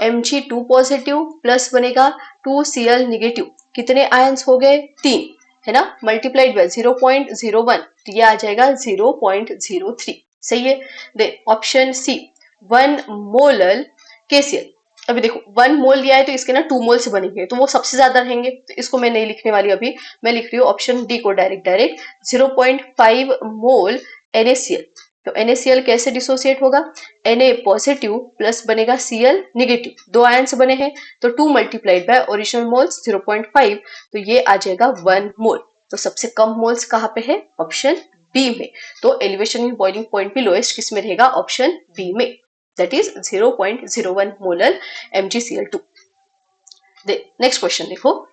Mg2 positive plus बनेगा 2Cl नेगेटिव, कितने आयंस हो गए 3 है ना, मल्टीप्लाइड बाय 0.01 तो ये आ जाएगा 0.03। सही है। दे ऑप्शन सी 1 मोलल KCl। अभी देखो 1 मोल लिया है तो इसके ना 2 मोल से बनेंगे तो वो सबसे ज्यादा रहेंगे, तो इसको मैं नहीं लिखने वाली अभी, मैं लिख रही हूँ ऑप्शन डी को डायरेक्ट 0.5 मोल NaCl। तो NaCl कैसे डिसोसिएट होगा, Na पॉजिटिव प्लस बनेगा Cl नेगेटिव, दो आयंस बने हैं तो 2 मल्टीप्लाइड बाय ओरिजिनल मोल्स 0.5 तो ये आ जाएगा 1 मोल। तो सबसे कम मोल्स कहाँ पे है, ऑप्शन बी में। तो एलिवेशन इन बॉइलिंग पॉइंट भी लोएस्ट किस में रहेगा, ऑप्शन बी में, that is 0.01 molar MgCl2। Next question देखो,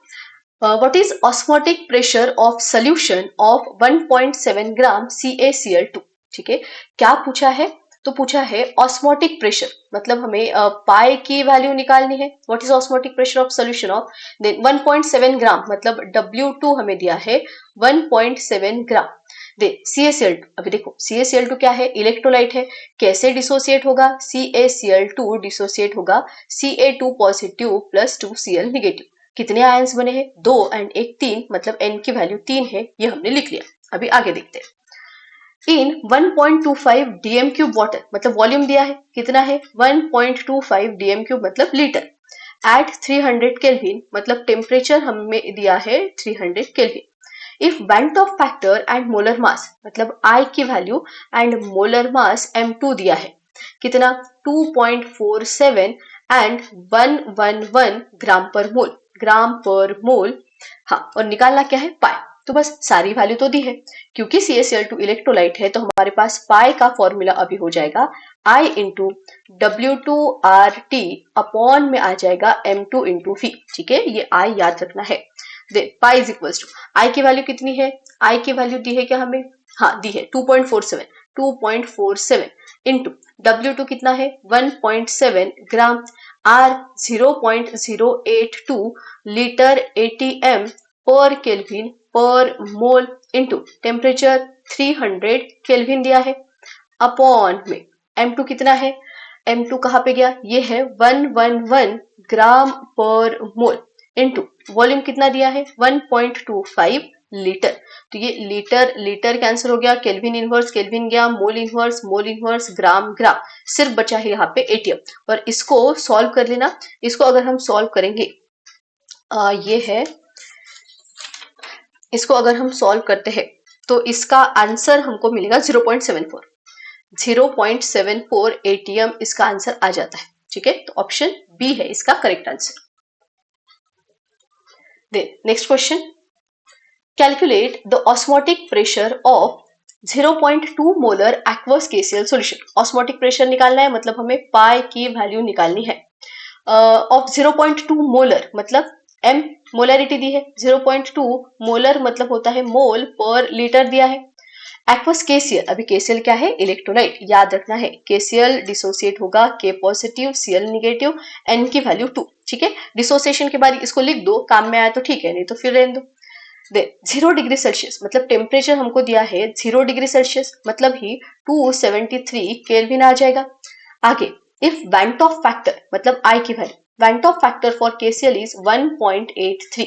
what is osmotic pressure of solution of 1.7 gram CaCl2। ठीक है, क्या पूछा है, तो पूछा है ऑस्मोटिक प्रेशर मतलब हमें पाई की वैल्यू निकालनी है। What is osmotic pressure of solution of, then 1.7 gram मतलब W2 हमें दिया है 1.7 ग्राम। दे CaCl2, अभी देखो CaCl2 क्या है, इलेक्ट्रोलाइट है, कैसे डिसोसिएट होगा, CaCl2 डिसोसिएट होगा Ca2 positive plus 2Cl negative, कितने आयंस बने हैं 2 एंड एक 3 मतलब N की वैल्यू 3 है, ये हमने लिख लिया। अभी आगे देखते हैं। इन 1.25 डीएम क्यूब वाटर मतलब वॉल्यूम दिया है, कितना है 1.25 डीएम क्यूब मतलब लीटर, एट 300 केल्विन मतलब टेम्परेचर हमें दिया है 300 kelvin. If बैंट Hoff factor and molar मास मतलब I की value and molar mass M2 दिया है, कितना 2.47 एंड 111 ग्राम पर मोल। हाँ, और निकालना क्या है पाई, तो बस सारी वैल्यू तो दी है, क्योंकि CaCl2 इलेक्ट्रोलाइट है तो हमारे पास पाई का फॉर्मूला अभी हो जाएगा I इंटू W2RT अपॉन में आ जाएगा M2 इंटू V। ठीक है, ये I याद रखना है। Pi is equals to I की वैल्यू कितनी है, I की वैल्यू दी है क्या हमें, हाँ दी है 2.47 इंटू W2 कितना है 1.7 ग्राम, R 0.082 लीटर ATM पर केल्विन पर मोल इंटू टेम्परेचर 300 केल्विन दिया है, अपॉन में M2 कितना है, M2 कहाँ पे गया, ये है 111 ग्राम पर मोल इंटू वॉल्यूम कितना दिया है 1.25 लीटर। तो ये लीटर कैंसिल हो गया, केल्विन इनवर्स केल्विन गया, मोल इनवर्स ग्राम, सिर्फ बचा है यहाँ पे एटीएम। और इसको सॉल्व कर लेना, इसको अगर हम सॉल्व करेंगे ये है, इसको अगर हम सॉल्व करते हैं तो इसका आंसर हमको मिलेगा 0.74 एटीएम इसका आंसर आ जाता है। ठीक है, तो ऑप्शन बी है इसका correct answer. Next question, calculate the osmotic pressure of 0.2 molar aqueous KCl solution. Osmotic pressure निकालना है मतलब हमें पाई की वैल्यू निकालनी है ऑफ 0.2 मोलर मतलब M मोलरिटी दी है, 0.2 मोलर मतलब होता है मोल पर लीटर दिया है, एक्वस केसीएल, अभी केसीएल क्या है? इलेक्ट्रोलाइट। याद रखना है केसीएल डिसोसिएट होगा के पॉजिटिव सीएल निगेटिव, एन की वैल्यू 2। ठीक है, डिसोसिएशन के बाद इसको लिख दो, काम में आया तो ठीक है, नहीं तो फिर रहने दो। दे 0 डिग्री सेल्सियस मतलब टेम्परेचर हमको दिया है 0 डिग्री सेल्सियस, मतलब ही 273 केल्विन आ जाएगा। आगे इफ वैंट ऑफ फैक्टर मतलब आई की value, van't Hoff factor for KCL is 1.83।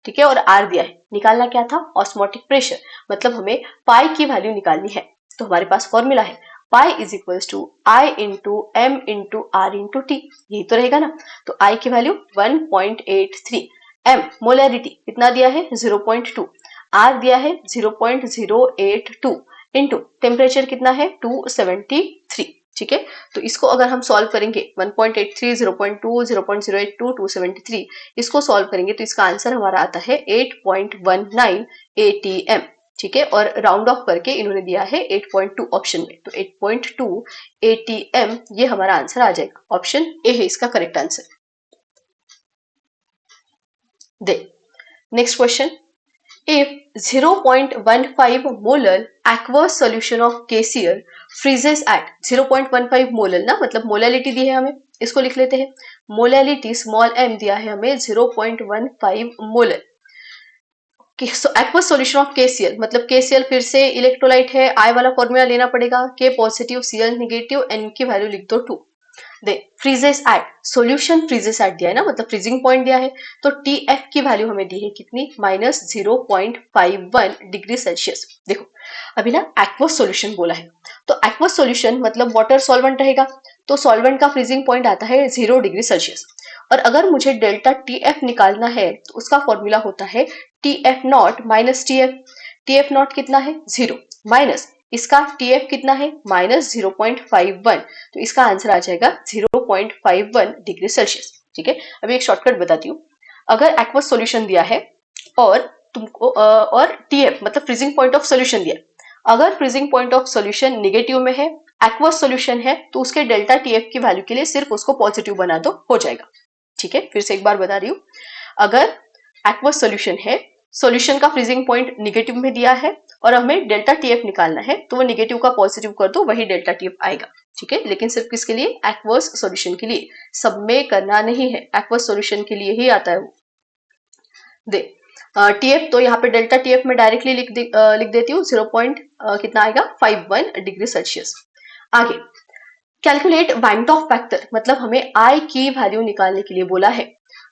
ठीक है, और आर दिया है, निकालना क्या था? ऑस्मोटिक प्रेशर, मतलब हमें पाई की वैल्यू निकालनी है। तो हमारे पास फॉर्मूला है pi is equals to I into M into R into T, यही तो रहेगा ना। तो आई की वैल्यू 1.83, एम मोलैरिटी कितना दिया है? 0.2, आर दिया है 0.082 इंटू टेम्परेचर कितना है? 273। ठीक है, तो इसको अगर हम सॉल्व करेंगे 1.83, 0.2, 0.082, 273, इसको सॉल्व करेंगे तो इसका आंसर हमारा आता है 8.19 ATM। ठीक है, और राउंड ऑफ करके इन्होंने दिया है 8.2 ऑप्शन में, तो 8.2 ATM ये हमारा आंसर आ जाएगा। ऑप्शन ए है इसका correct answer. They next question, if 0.15 molar aqueous solution of KCl freezes at 0.15 molar ना, मतलब मोलैलिटी दी है हमें, इसको लिख लेते हैं। मोलैलिटी स्मॉल m दिया है हमें 0.15 molar. Aqueous solution of KCL मतलब केसीएल फिर से इलेक्ट्रोलाइट है, आई वाला फॉर्मूला लेना पड़ेगा, K positive C L negative, n की वैल्यू लिख दो 2। They freezes at, solution freezes at दिया है ना, मतलब फ्रीजिंग पॉइंट दिया है, तो टी एफ की वैल्यू हमें दी है कितनी? -0.51 डिग्री सेल्सियस। देखो अभी ना एक्वस सॉल्यूशन बोला है, तो एक्वस सॉल्यूशन मतलब वाटर सॉल्वेंट रहेगा, तो सॉल्वेंट का फ्रीजिंग पॉइंट आता है 0 डिग्री सेल्सियस। और अगर मुझे डेल्टा टी एफ निकालना है तो उसका फॉर्मूला होता है T F not minus T F. T F not कितना है? 0 माइनस इसका टी एफ कितना है? -0.51, तो इसका आंसर आ जाएगा 0.51 डिग्री सेल्सियस। ठीक है, अभी एक शॉर्टकट बताती हूँ। अगर एक्वस सॉल्यूशन दिया है और तुमको और टीएफ मतलब फ्रीजिंग पॉइंट ऑफ सॉल्यूशन दिया, अगर freezing point of solution negative में है, एक्वस सॉल्यूशन है, तो उसके डेल्टा टीएफ की वैल्यू के लिए सिर्फ उसको पॉजिटिव बना दो, हो जाएगा। ठीक है, फिर से एक बार बता रही हूँ, अगर एक्वस सॉल्यूशन है, सॉल्यूशन का फ्रीजिंग पॉइंट निगेटिव में दिया है और हमें डेल्टा टीएफ निकालना है, तो वो निगेटिव का पॉजिटिव कर दो, वही डेल्टा टीएफ आएगा। ठीक है, लेकिन सिर्फ किसके लिए? एक्वस सॉल्यूशन के लिए, सब में करना नहीं है, एक्वस सॉल्यूशन के लिए ही आता है वो। दे टीएफ तो यहाँ पे डेल्टा टीएफ में डायरेक्टली लिख देती हूँ, 0 कितना आएगा? 51 डिग्री सेल्सियस। आगे कैलकुलेट वैंट ऑफ फैक्टर मतलब हमें आई की वैल्यू निकालने के लिए बोला है।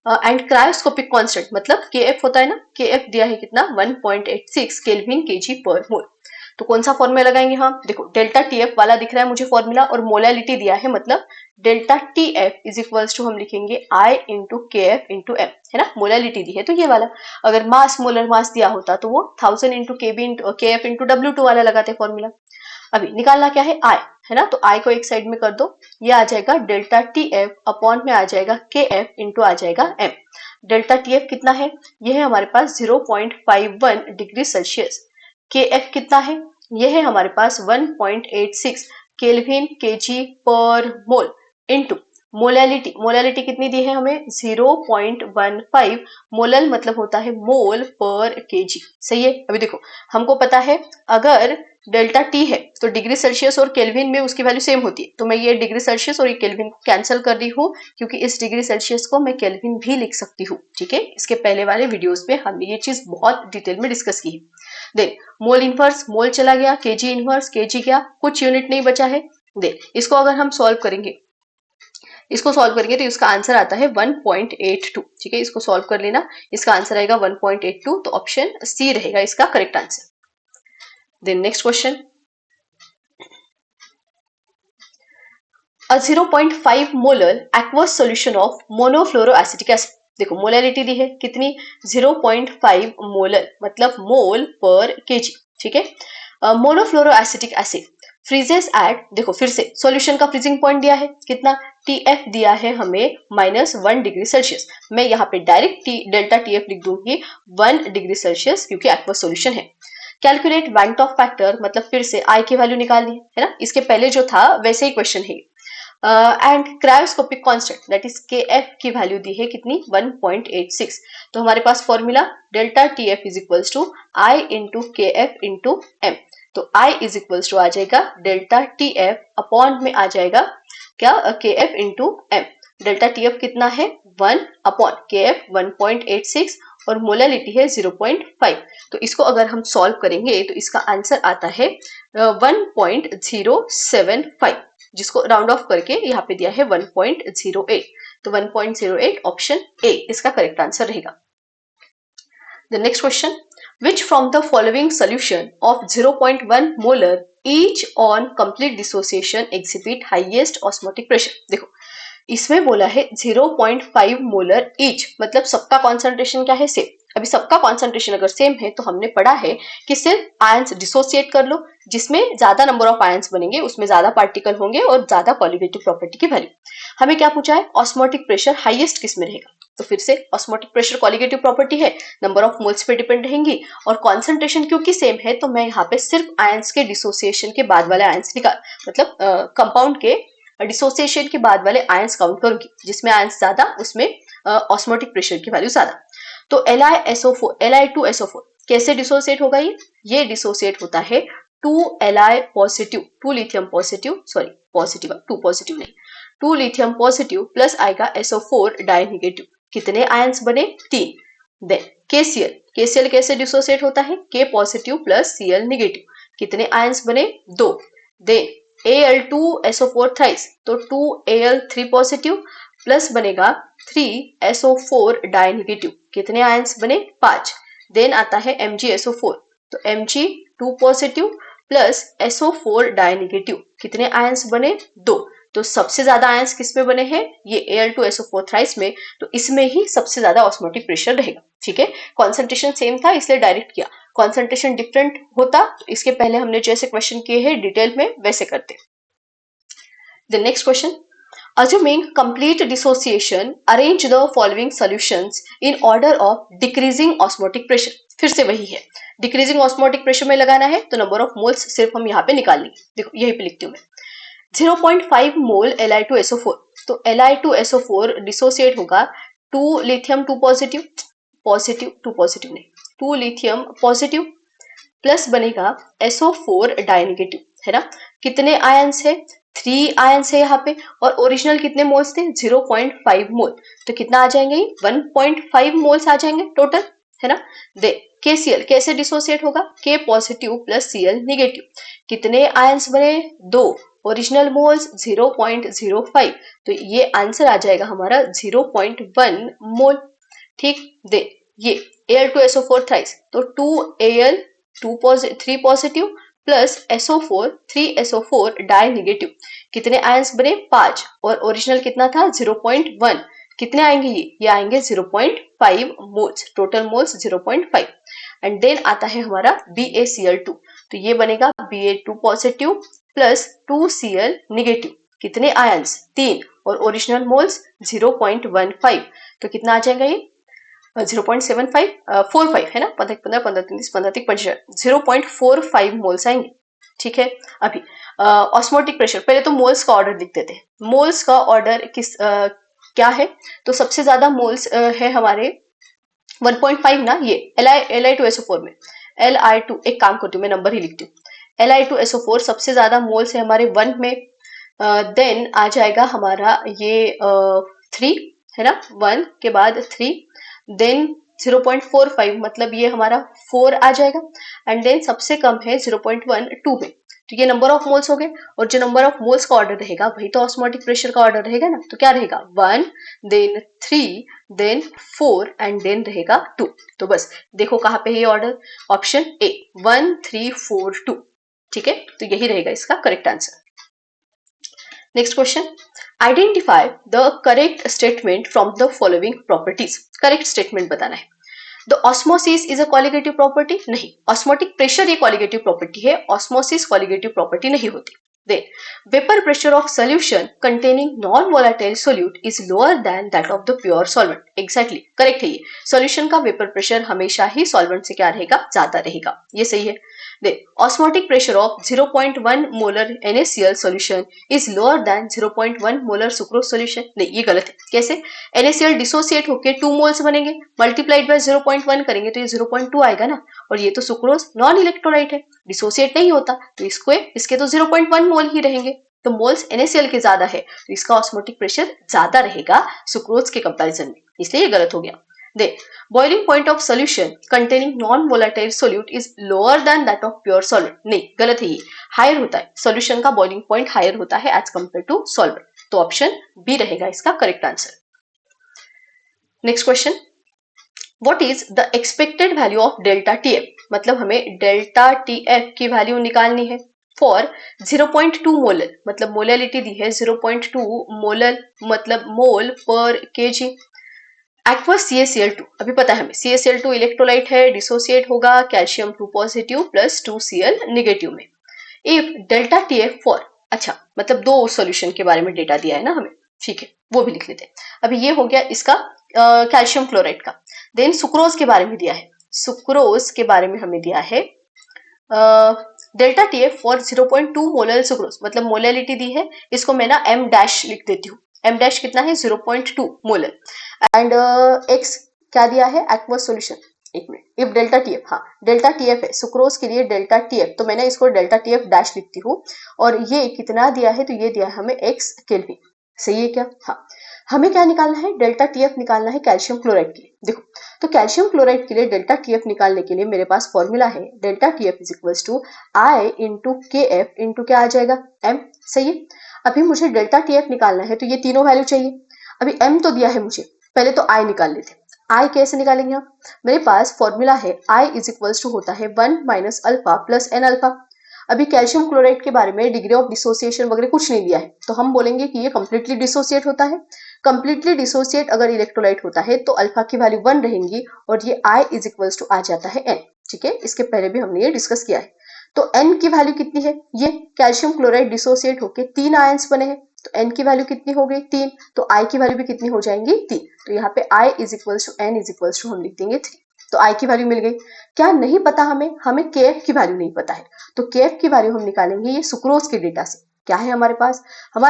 एंड क्रायोस्कोपिक कांस्टेंट मतलब के एफ होता है ना, के एफ दिया है कितना? 1.86 केल्विन केजी पर मोल। तो कौन सा फॉर्मूला लगाएंगे? हम देखो डेल्टा टी एफ वाला दिख रहा है मुझे फॉर्मूला, और मोलैलिटी दिया है, मतलब delta T F is equals to हम लिखेंगे i into K F into M, है ना, मोलैलिटी दी है तो ये वाला। अगर मास मोलर मास दिया होता तो वो 1000 इंटू के B into K F into W2 वाला लगाते फॉर्मूला। अभी निकालना क्या है? आई, है ना, तो आई को एक साइड में कर दो, ये आ जाएगा डेल्टा टी एफ अपॉन में आ जाएगा के एफ इंटू आ जाएगा एम। डेल्टा टी एफ कितना है? ये है हमारे पास 0.51 डिग्री सेल्सियस। के एफ कितना है? ये है हमारे पास 1.86 केल्विन केजी पर मोल इंटू मोलैलिटी, मोलैलिटी कितनी दी है हमें? 0.15 मोलल मतलब होता है मोल पर केजी। सही है, अभी देखो हमको पता है अगर डेल्टा टी है तो डिग्री सेल्सियस और केल्विन में उसकी वैल्यू सेम होती है, तो मैं ये डिग्री सेल्सियस और ये केल्विन को कैंसिल कर रही हूँ, क्योंकि इस डिग्री सेल्सियस को मैं केल्विन भी लिख सकती हूँ। ठीक है, इसके पहले वाले वीडियोस में हमने ये चीज बहुत डिटेल में डिस्कस की है। देख मोल इनवर्स मोल चला गया, केजी इनवर्स केजी गया, कुछ यूनिट नहीं बचा है। देख इसको अगर हम सॉल्व करेंगे, इसको सॉल्व करेंगे तो इसका आंसर आता है 1.82। ठीक है, इसको सॉल्व कर लेना, इसका आंसर आएगा 1.82, तो ऑप्शन सी रहेगा इसका correct answer. Then next question, a 0.5 molar aqueous solution of monofluoroacetic acid. देखो मोलैलिटी दी है कितनी? 0.5 मोलर मतलब मोल पर केजी। ठीक है, मोनोफ्लोरोएसिटिक एसिड फ्रीजेस एट, देखो फिर से सॉल्यूशन का फ्रीजिंग पॉइंट दिया है कितना? टीएफ दिया है हमें -1 डिग्री सेल्सियस। मैं यहाँ पे डायरेक्ट डेल्टा टीएफ लिख दूंगी 1 डिग्री सेल्सियस, क्योंकि एक्वस सॉल्यूशन है। कैलकुलेट वैंट ऑफ फैक्टर मतलब फिर से आई की वैल्यू निकालनी है ना, इसके पहले जो था वैसे ही क्वेश्चन है। And cryoscopic constant that is K F की वैल्यू दी है कितनी? 1.86। तो हमारे पास formula delta T F is equals to I into K F into m. तो I इज इक्वल्स टू आ जाएगा डेल्टा TF अपॉन में आ जाएगा क्या KF into M। Delta TF कितना है 1 अपॉन KF 1.86 और मोलालिटी है 0.5। तो इसको अगर हम सॉल्व करेंगे तो इसका आंसर आता है 1.075, जिसको राउंड ऑफ करके यहाँ पे दिया है 1.08। तो 1.08 ऑप्शन ए इसका करेक्ट आंसर रहेगा। The next question, which from the following solution of 0.1 molar each on complete dissociation exhibit highest osmotic pressure? देखो इसमें बोला है 0.5 मोलर ईच, मतलब सबका कॉन्सेंट्रेशन क्या है सेम। अभी सबका कॉन्सेंट्रेशन अगर सेम है तो हमने पढ़ा है कि सिर्फ आयंस डिसोसिएट कर लो, जिसमें ज्यादा नंबर ऑफ आयंस बनेंगे उसमें ज्यादा पार्टिकल होंगे और ज्यादा कॉलिगेटिव प्रॉपर्टी की वैल्यू। हमें क्या पूछा है ऑस्मोटिक प्रेशर हाईएस्ट किस में रहेगा, तो फिर से ऑस्मोटिक प्रेशर कॉलिगेटिव प्रॉपर्टी है, नंबर ऑफ मोल्स पे डिपेंड रहेंगी और कॉन्सेंट्रेशन क्योंकि सेम है तो मैं यहाँ पे सिर्फ आयंस के डिसोसिएशन के बाद वाले आयंस निकाल मतलब कंपाउंड के डिसोसिएशन के बाद वाले आयंस काउंट करूंगी, जिसमें आयंस ज्यादा उसमें ऑस्मोटिक प्रेशर की वैल्यू ज्यादा। तो Li2SO4 कैसे डिसोसिएट होगा, ये डिसोसिएट होता है 2Li positive 2 lithium positive sorry positive 2 positive नहीं 2 लिथियम पॉजिटिव प्लस आएगा SO4 डाई नेगेटिव। कितने आयंस बने 3। देन KCl कैसे डिसोसिएट होता है K positive plus Cl negative. कितने आयंस बने 2। देन Al2SO4 थ्राइस तो 2Al3 पॉजिटिव प्लस बनेगा 3SO4 डाई नेगेटिव। कितने आयंस बने 5। देन आता है MgSO4 तो Mg2 positive plus SO4 die negative. कितने आयंस बने 2। तो सबसे ज्यादा आयंस किस में बने हैं ये Al2SO4 थ्राइस में, तो इसमें ही सबसे ज्यादा ऑस्मोटिक प्रेशर रहेगा। ठीक है, कॉन्सेंट्रेशन सेम था इसलिए डायरेक्ट किया, कॉन्सेंट्रेशन डिफरेंट होता तो इसके पहले हमने जैसे क्वेश्चन किए हैं डिटेल में वैसे करते। The next question, assuming complete dissociation arrange the following solutions in order of decreasing osmotic pressure। फिर से वही है, डिक्रीजिंग ऑस्मोटिक प्रेशर में लगाना है तो नंबर ऑफ मोल्स सिर्फ हम यहाँ पे निकाल लेंगे। देखो यही पे लिखती हूँ मैं 0.5 मोल Li2SO4, तो Li2SO4 डिसोसिएट होगा 2 लिथियम 2 पॉजिटिव 2 पॉजिटिव नहीं 2 लिथियम पॉजिटिव प्लस बनेगा SO4 डाई नेगेटिव, है ना। कितने आयंस है 3 आयंस है यहाँ पे और ओरिजिनल कितने मोल्स थे 0.5 मोल, तो कितना आ जाएंगे 1.5 मोल्स आ जाएंगे टोटल, है ना। दे KCl कैसे डिसोसिएट होगा K positive plus Cl negative. कितने आयंस बने 2, ओरिजिनल मोल्स 0.05, तो ये आंसर आ जाएगा हमारा 0.1 मोल। ठीक, दे ये Al2SO4 थ्राइस तो 3 positive plus SO4 3SO4 die negative. कितने आयंस बने 5 और ओरिजिनल कितना था 0.1। कितने आएंगे ये आएंगे 0.5 moles, total moles 0.5। And then आता है हमारा BaCl2, तो ये बनेगा Ba2 positive plus 2Cl negative. कितने आयंस 3 और ओरिजिनल मोल्स 0.15, तो कितना आ जाएगा ये 0.75 है ना, 15 15 30 15 35 0.45 मोल्स आएंगे। ठीक है, अभी ऑस्मोटिक प्रेशर, पहले तो मोल्स का ऑर्डर लिख देते हैं। मोल्स का ऑर्डर किस क्या है, तो सबसे ज्यादा मोल्स है हमारे 1.5 ना, ये Li2SO4 में Li2, एक काम करती हूँ मैं नंबर ही लिखती हूँ, Li2SO4 सबसे ज्यादा मोल्स है हमारे 1 में। देन आ जाएगा हमारा ये 3 है ना, 1 के बाद 3, देन 0.45 मतलब ये हमारा 4 आ जाएगा। एंड देन सबसे कम है 0.1 2 में, तो ये नंबर ऑफ मोल्स हो गए। और जो नंबर ऑफ मोल्स का ऑर्डर रहेगा वही तो ऑस्मोटिक प्रेशर का ऑर्डर रहेगा ना, तो क्या रहेगा 1 देन 3 देन 4 एंड देन रहेगा 2। तो बस देखो कहाँ पे है ये ऑर्डर, ऑप्शन ए 1 3 4 2। ठीक है, तो यही रहेगा इसका correct answer. Next question, identify the correct statement from the following properties. Correct statement बताना है। The osmosis is a colligative property, नहीं। ऑस्मोटिक प्रेशर ये कॉलिगेटिव प्रॉपर्टी है, ऑस्मोसिस कॉलिगेटिव प्रॉपर्टी नहीं होती। Then, vapor pressure of solution containing non-volatile solute is lower than that of the pure solvent. Exactly, correct है ये। solution का vapor pressure हमेशा ही solvent से क्या रहेगा, ज्यादा रहेगा, ये सही है। Then, osmotic pressure of 0.1 molar NaCl solution is lower than 0.1 molar sucrose solution. नहीं, ये गलत है। कैसे, NaCl डिसोसिएट होके 2 मोल्स बनेंगे, मल्टीप्लाइड बाय 0.1 करेंगे तो ये 0.2 आएगा ना, और ये तो सुक्रोज नॉन इलेक्ट्रोलाइट है, डिसोसिएट नहीं होता, तो इसके तो 0.1 मोल ही रहेंगे, तो मोल्स NaCl के ज्यादा है, तो इसका ऑस्मोटिक प्रेशर ज्यादा रहेगा सुक्रोज के कंपैरिजन में, इसलिए ये गलत हो गया। दे boiling point of solution containing non-volatile solute is lower than that of pure solvent, नहीं गलत है, ये हायर होता है, सॉल्यूशन का बॉइलिंग पॉइंट हायर होता है एज कंपेयर टू सॉल्वेंट, तो ऑप्शन बी रहेगा इसका correct answer. Next question, what is the expected value of delta TF, मतलब हमें डेल्टा TF की वैल्यू निकालनी है फॉर 0.2 मोलर, मतलब मोलैलिटी दी है 0.2 मोलर मतलब मोल पर केजी। एक्वस CaCl2, अभी पता है हमें CaCl2 इलेक्ट्रोलाइट है, डिसोसिएट होगा calcium 2 positive plus 2Cl negative में। इफ डेल्टा TF फॉर, अच्छा मतलब दो सॉल्यूशन के बारे में डेटा दिया है ना हमें, ठीक है वो भी लिख लेते हैं। अभी ये हो गया इसका कैल्शियम क्लोराइड का। देन सुक्रोज के बारे में दिया है, सुक्रोज के बारे में हमें दिया है delta TF for 0.2 molar sucrose, मतलब मोलैलिटी दी है, इसको मैं ना M डैश लिख देती हूँ, M डैश कितना है 0.2 मोलर एंड X क्या दिया है एक्वस सॉल्यूशन, एक मिनट, इफ डेल्टा TF, हाँ डेल्टा TF है सुक्रोज के लिए डेल्टा TF, तो मैंने इसको डेल्टा TF डैश लिखती हूँ, और ये कितना दिया है, तो ये दिया है हमें X केल्विन, सही है क्या, हाँ। हमें क्या निकालना है, डेल्टा TF निकालना है कैल्शियम क्लोराइड के लिए। देखो तो कैल्शियम क्लोराइड के लिए डेल्टा TF निकालने के लिए मेरे पास फॉर्मूला है delta TF is equals to I into KF into क्या आ जाएगा M, सही है। अभी मुझे डेल्टा TF निकालना है तो ये तीनों वैल्यू चाहिए, अभी M तो दिया है मुझे, पहले तो I निकाल लेते हैं। I कैसे निकालेंगे आप, मेरे पास फॉर्मूला है I इज इक्वल्स टू होता है 1 minus alpha plus n alpha. अभी कैल्शियम क्लोराइड के बारे में डिग्री ऑफ डिसोसिएशन वगैरह कुछ नहीं दिया है, तो हम बोलेंगे कि ये कंप्लीटली डिसोसिएट होता है। कंप्लीटली डिसोसिएट अगर इलेक्ट्रोलाइट होता है तो अल्फा की वैल्यू 1 रहेंगी और ये I इज इक्वल्स टू आ जाता है n, ठीक है, इसके पहले भी हमने ये डिस्कस किया है। तो n की वैल्यू कितनी है, ये कैल्शियम क्लोराइड डिसोसिएट होके 3 आयंस बने हैं, तो n की वैल्यू कितनी हो गई 3, तो I की वैल्यू भी कितनी हो जाएंगी 3, तो यहाँ पे I is equals to n is equals to हम लिख देंगे 3, तो I की वैल्यू मिल गई। क्या नहीं पता हमें KF की वैल्यू नहीं पता है, तो KF की वैल्यू हम निकालेंगे ये सुक्रोज के डेटा से। क्या है हमारे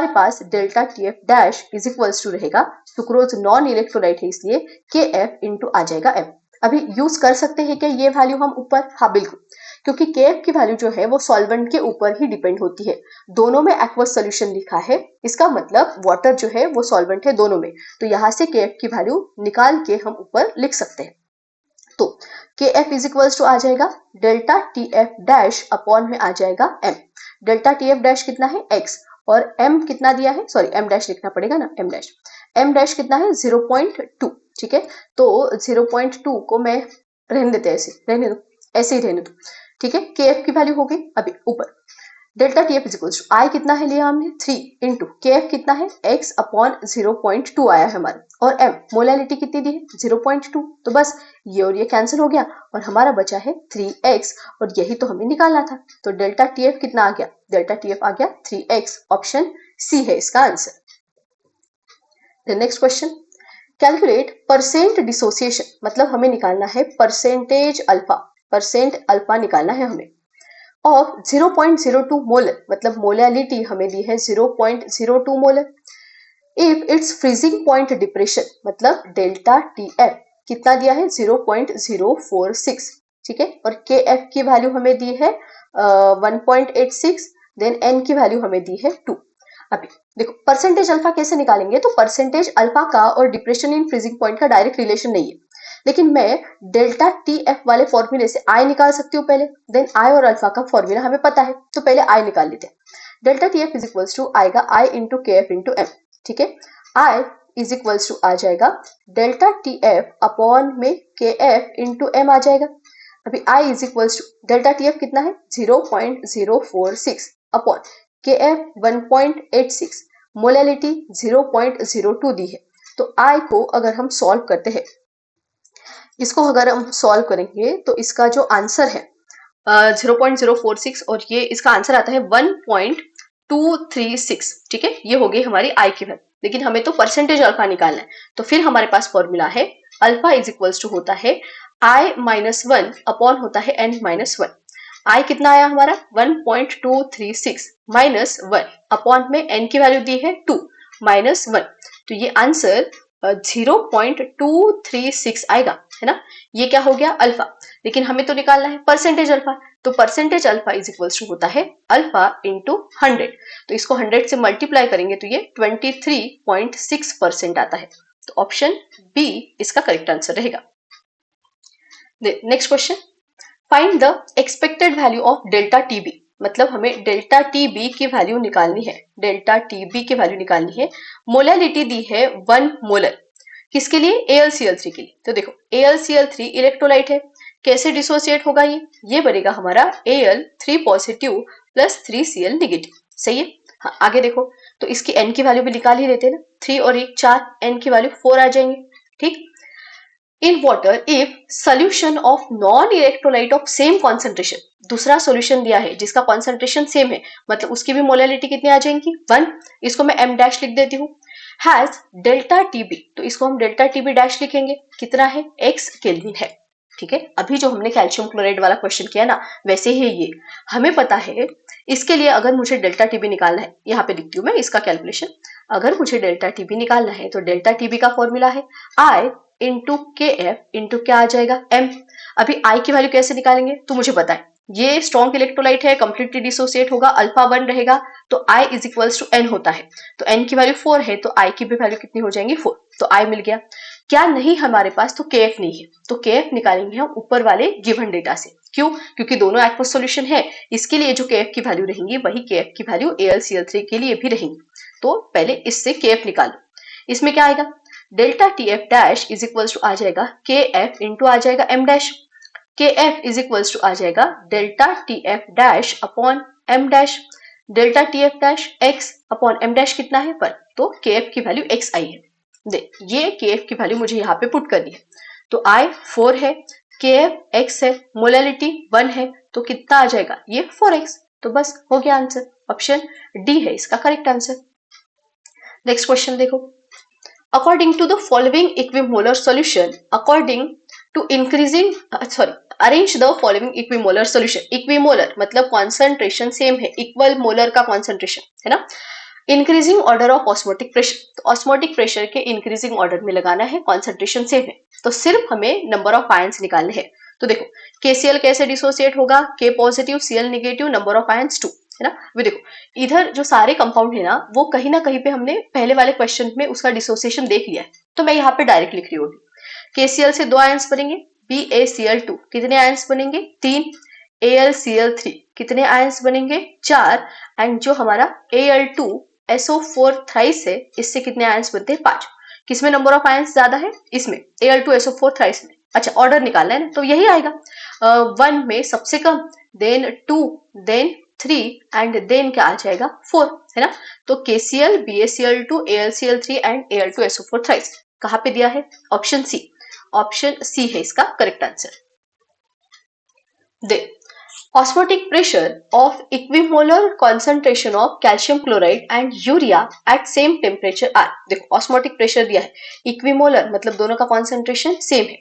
पास delta TF dash is equals to रहेगा, सुक्रोज नॉन इलेक्ट्रोलाइट है इसलिए KF इंटू आ जाएगा M। अभी यूज कर सकते हैं क्या ये वैल्यू हम ऊपर, हाँ बिल्कुल, क्योंकि KF की वैल्यू जो है वो सॉल्वेंट के ऊपर ही डिपेंड होती है, दोनों में एक्वस सॉल्यूशन लिखा है, इसका मतलब वाटर जो है वो सॉल्वेंट है दोनों में, तो यहाँ से KF की वैल्यू निकाल के हम ऊपर लिख सकते हैं। तो KF इज इक्वल्स टू आ जाएगा डेल्टा TF डैश अपॉन में आ जाएगा M, डेल्टा TF डैश कितना है X और M कितना दिया है, सॉरी M डैश लिखना पड़ेगा ना, M डैश कितना है 0.2, ठीक है, तो 0.2 को मैं रहने देते ऐसे रहने दो, ऐसे ही रहने दो, ठीक है। KF की वैल्यू हो गई, अभी ऊपर delta TF is equals to I कितना है लिया हमने 3 इंटू KF कितना है X अपॉन 0.2 आया है हमारा, और M मोलैलिटी कितनी दी है 0.2, तो बस ये और ये कैंसिल हो गया और हमारा बचा है 3x, और यही तो हमें निकालना था, तो डेल्टा TF कितना आ गया, डेल्टा TF आ गया 3x, ऑप्शन सी है इसका answer. Next question, calculate percent dissociation, मतलब हमें निकालना है परसेंट अल्फा निकालना है हमें ऑफ 0.02 मोलर, मतलब मोलैलिटी हमें दी है 0.02 molar. If it's freezing point depression, मतलब डेल्टा TF कितना दिया है 0.046, ठीक है, और KF की वैल्यू हमें दी है 1.86, देन N की वैल्यू हमें दी है 2। अभी देखो परसेंटेज अल्फा कैसे निकालेंगे, तो परसेंटेज अल्फा का और डिप्रेशन इन फ्रीजिंग पॉइंट का डायरेक्ट रिलेशन नहीं है, लेकिन मैं डेल्टा TF वाले फॉर्मूले से I निकाल सकती हूँ पहले, देन I और अल्फा का फॉर्मूला हमें पता है तो पहले I निकाल लेते हैं। Delta TF is equals to आएगा I into KF into M, ठीक है, I इज इक्वल्स टू आ जाएगा डेल्टा TF अपॉन में KF इंटू M आ जाएगा। अभी I is equals to delta TF कितना है 0.046 अपॉन KF 1.86, मोलैलिटी 0.02 दी है, तो I को अगर हम सॉल्व करते हैं, इसको अगर हम सॉल्व करेंगे तो इसका जो आंसर है 0.046 और ये इसका आंसर आता है 1.236, ठीक है, ये हो गई हमारी I की वैल्यू, लेकिन हमें तो परसेंटेज अल्फा निकालना है, तो फिर हमारे पास फॉर्मूला है अल्फा इज इक्वल्स टू होता है I-1 अपॉन होता है N-1। I कितना आया हमारा 1.236 -1 अपॉन में N की वैल्यू दी है 2 -1, तो ये आंसर 0.236 आएगा, है ना। ये क्या हो गया, अल्फा। लेकिन हमें तो निकालना है परसेंटेज अल्फा, तो percentage alpha is equals to होता है अल्फा इंटू 100। तो इसको 100 से मल्टीप्लाई करेंगे तो ये 23.6% आता है। तो ऑप्शन बी इसका करेक्ट आंसर रहेगा। Next question, find the expected value of delta TB. मतलब हमें डेल्टा टीबी की वैल्यू निकालनी है, डेल्टा टीबी की वैल्यू निकालनी है। मोलैलिटी दी है 1 मोलर, किसके लिए, AlCl3 के लिए। तो देखो AlCl3 इलेक्ट्रोलाइट है, कैसे डिसोसिएट होगा, ये बनेगा हमारा Al3 positive plus 3Cl negative, सही है। हाँ, आगे देखो, तो इसकी n की वैल्यू भी निकाल ही लेते हैं ना, 3 और 1 4, n की वैल्यू 4 आ जाएंगे, ठीक। In water if solution of non electrolyte of same concentration, दूसरा सोल्यूशन दिया है जिसका कॉन्सेंट्रेशन सेम है, मतलब उसकी भी मोलैलिटी कितनी आ जाएंगी, 1। इसको मैं m डैश लिख देती हूँ। हैज डेल्टा टीबी, तो इसको हम डेल्टा टीबी डैश लिखेंगे, कितना है, x केल्विन है, ठीक है। अभी जो हमने कैल्शियम क्लोराइड वाला क्वेश्चन किया ना, वैसे ही ये हमें पता है। इसके लिए अगर मुझे डेल्टा टीबी निकालना है, यहाँ पे लिखती हूँ मैं इसका कैलकुलेशन। अगर मुझे डेल्टा टीबी निकालना है तो डेल्टा टीबी का फॉर्मूला है I into K F into क्या आ जाएगा, m। अभी I की वैल्यू कैसे निकालेंगे, तो मुझे पता है ये स्ट्रॉन्ग इलेक्ट्रोलाइट है, कंप्लीटली डिसोसिएट होगा, अल्फा 1 रहेगा, तो I is equals to n होता है। तो n की वैल्यू 4 है, तो I की भी वैल्यू कितनी हो जाएंगी, 4। तो I मिल गया। क्या नहीं हमारे पास, तो KF नहीं है, तो KF निकालेंगे हम ऊपर वाले गिवन डेटा से। क्यों, क्योंकि दोनों एक्वस सॉल्यूशन है, इसके लिए जो KF की वैल्यू रहेंगी वही KF की वैल्यू AlCl3 के लिए भी रहेंगी। तो पहले इससे KF निकालो। इसमें क्या आएगा, delta TF dash is equals to आ जाएगा KF इंटू आ जाएगा m dash. KF is equals to आ जाएगा delta TF dash upon m dash. Delta TF dash x upon m dash कितना है, पर, तो KF की वैल्यू x आई है। दे, ये KF की वैल्यू मुझे यहाँ पे पुट करनी है। तो I 4 है, KF x है, मोलैलिटी 1 है, तो कितना आ जाएगा, ये 4x। तो बस हो गया आंसर, ऑप्शन डी है इसका करेक्ट आंसर। नेक्स्ट क्वेश्चन देखो, according to the following equimolar solution, according to increasing arrange the following equimolar solution. Equimolar मतलब कॉन्सेंट्रेशन सेम है, इक्वल मोलर का कॉन्सेंट्रेशन है ना। Increasing order of osmotic pressure, तो osmotic pressure के increasing order में लगाना है, कॉन्सेंट्रेशन सेम है, तो सिर्फ हमें नंबर ऑफ आयंस निकालने हैं। तो देखो KCl कैसे डिसोसिएट होगा, K positive Cl negative, number of ions 2, है ना। वो देखो इधर जो सारे कंपाउंड है ना, वो कहीं ना कहीं पे हमने पहले वाले क्वेश्चन में उसका डिसोसिएशन देख लिया है, तो मैं यहाँ पे डायरेक्ट लिख रही हूँ। KCl से 2 आयंस बनेंगे, BaCl2 कितने आयंस बनेंगे, 3। AlCl3 कितने आयंस बनेंगे, 4। एंड जो हमारा Al2SO4 थ्राइस है, इससे कितने आयंस बनते हैं, 5। किसमें नंबर ऑफ आयंस ज्यादा है, इसमें Al2SO4 थ्राइस में। अच्छा ऑर्डर निकालना है ना, तो यही आएगा 1 में सबसे कम, देन 2, देन 3 एंड देन क्या आ जाएगा, 4, है ना। तो KCl, BaCl2, AlCl3 and Al2SO4 thrice कहाँ पे दिया है, ऑप्शन सी। ऑप्शन सी है इसका correct answer. They osmotic pressure of equimolar concentration of calcium chloride and urea at same temperature are। देखो osmotic pressure दिया है, equimolar मतलब दोनों का concentration same है,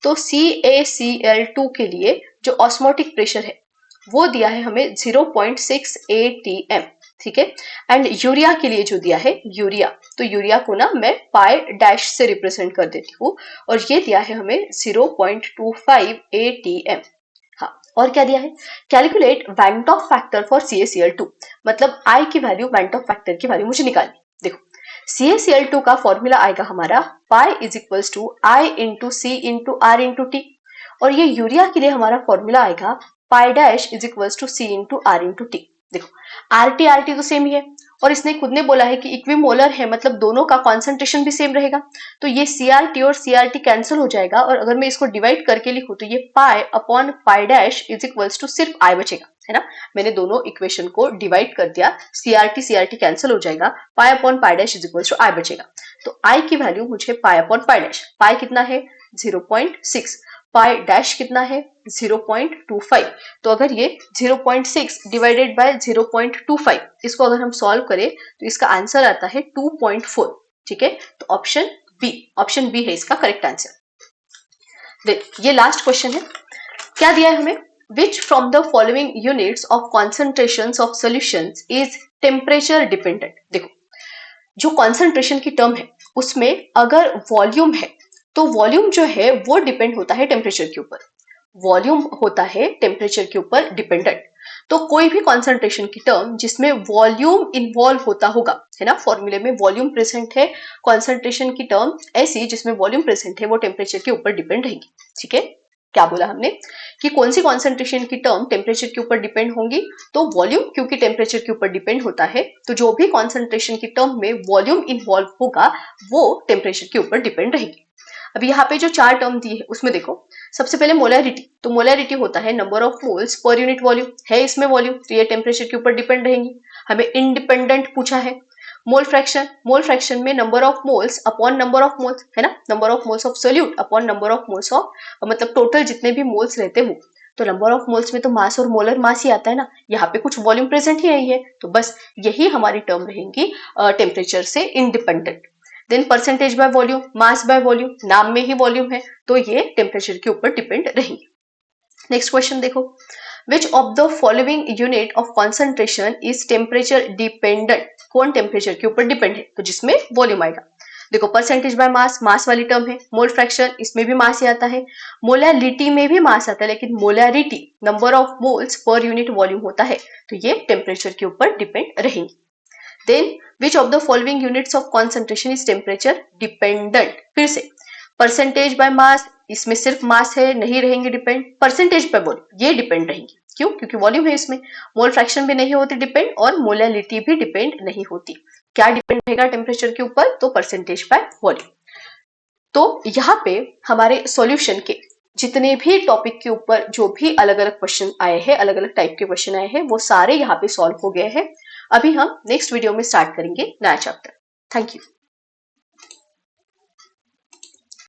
तो CaCl2 के लिए जो osmotic pressure है वो दिया है हमें 0.6 atm, ठीक है। एंड यूरिया के लिए जो दिया है, यूरिया, तो यूरिया को ना मैं पाई डैश से रिप्रेजेंट कर देती हूँ, और ये दिया है हमें 0.25 atm। हाँ, और क्या दिया है, calculate van't Hoff factor for CaCl2, मतलब I की वैल्यू, वैंट ऑफ फैक्टर की वैल्यू मुझे निकालनी। देखो CaCl2 का फॉर्मूला आएगा हमारा pi is equals to I into C into R into T, और ये यूरिया के लिए हमारा फॉर्मूला आएगा pi dash is equals to C into R into T. देखो आर टी तो सेम ही है, और इसने खुद ने बोला है कि इक्विमोलर है, मतलब दोनों का कॉन्सेंट्रेशन भी सेम रहेगा, तो ये CRT और CRT कैंसिल हो जाएगा, और अगर मैं इसको डिवाइड करके लिखूं तो ये pi upon pi dash is equals to सिर्फ I बचेगा, है ना। मैंने दोनों इक्वेशन को डिवाइड कर दिया, CRT कैंसिल हो जाएगा, pi upon pi dash is equals to I बचेगा। तो I की वैल्यू मुझे पाई अपॉन पाई डैश, पाई कितना है 0.6, पाई डैश कितना है 0.25, तो अगर ये 0.6 डिवाइडेड बाय 0.25 इसको अगर हम सॉल्व करें तो इसका आंसर आता है 2.4, ठीक है। तो ऑप्शन बी है इसका करेक्ट आंसर। देख ये लास्ट क्वेश्चन है, क्या दिया है हमें, which from the following units of concentrations of solutions is temperature dependent. देखो जो कॉन्सेंट्रेशन की टर्म है उसमें अगर वॉल्यूम है तो वॉल्यूम जो है वो डिपेंड होता है टेम्परेचर के ऊपर, वॉल्यूम होता है टेम्परेचर के ऊपर डिपेंडेंट। तो कोई भी कॉन्सेंट्रेशन की टर्म जिसमें वॉल्यूम इन्वॉल्व होता होगा, है ना, फॉर्मूले में वॉल्यूम प्रेजेंट है, कॉन्सेंट्रेशन की टर्म ऐसी जिसमें वॉल्यूम प्रेजेंट है वो टेम्परेचर के ऊपर डिपेंड रहेगी। ठीक है, क्या बोला हमने कि कौन सी कॉन्सेंट्रेशन की टर्म टेम्परेचर के ऊपर डिपेंड होंगी, तो वॉल्यूम, क्योंकि टेम्परेचर के ऊपर डिपेंड होता है तो जो भी कॉन्सेंट्रेशन की टर्म में वॉल्यूम इन्वॉल्व होगा वो टेम्परेचर के ऊपर डिपेंड रहेगी। अब यहाँ पे जो चार टर्म दी है उसमें देखो, सबसे पहले मोलैरिटी, तो मोलैरिटी होता है number of moles per unit volume, है इसमें वॉल्यूम तो ये टेम्परेचर के ऊपर डिपेंड रहेंगी। हमें इंडिपेंडेंट पूछा है। मोल फ्रैक्शन, मोल फ्रैक्शन में number of moles upon number of moles, है ना, number of moles of solute upon number of moles of, मतलब टोटल जितने भी मोल्स रहते हो, तो नंबर ऑफ मोल्स में तो मास और मोलर मास ही आता है ना, यहाँ पे कुछ वॉल्यूम प्रेजेंट ही नहीं है, तो बस यही हमारी टर्म रहेंगी टेम्परेचर से independent. Then percentage by volume, mass by volume, नाम में ही वॉल्यूम है तो ये टेम्परेचर के ऊपर डिपेंड रहेंगे। नेक्स्ट क्वेश्चन देखो, विच of the following unit of concentration is temperature dependent, कौन टेम्परेचर के ऊपर डिपेंड है, तो जिसमें वॉल्यूम आएगा। देखो परसेंटेज बाय मास, मास वाली टर्म है। मोल फ्रैक्शन, इसमें भी मास ही आता है। मोलैरिटी में भी मास आता है, लेकिन molarity number of moles per unit volume होता है, तो ये टेम्परेचर के ऊपर डिपेंड रहेंगी। Then which of the following units of concentration is temperature dependent, फिर से परसेंटेज बाय मास, इसमें सिर्फ मास है, नहीं रहेंगे डिपेंड। परसेंटेज बाय वॉल्यूम ये डिपेंड रहेंगी, क्यों, क्योंकि वॉल्यूम है इसमें। मोल फ्रैक्शन भी नहीं होती डिपेंड और मोलैलिटी भी डिपेंड नहीं होती। क्या डिपेंड रहेगा टेम्परेचर के ऊपर, तो परसेंटेज बाय वॉल्यूम। तो यहाँ पे हमारे सॉल्यूशन के जितने भी टॉपिक के ऊपर जो भी अलग अलग क्वेश्चन आए हैं, अलग अलग टाइप के क्वेश्चन आए हैं, वो सारे यहाँ पे सॉल्व हो गए हैं। अभी हम नेक्स्ट वीडियो में स्टार्ट करेंगे नया चैप्टर। Thank you.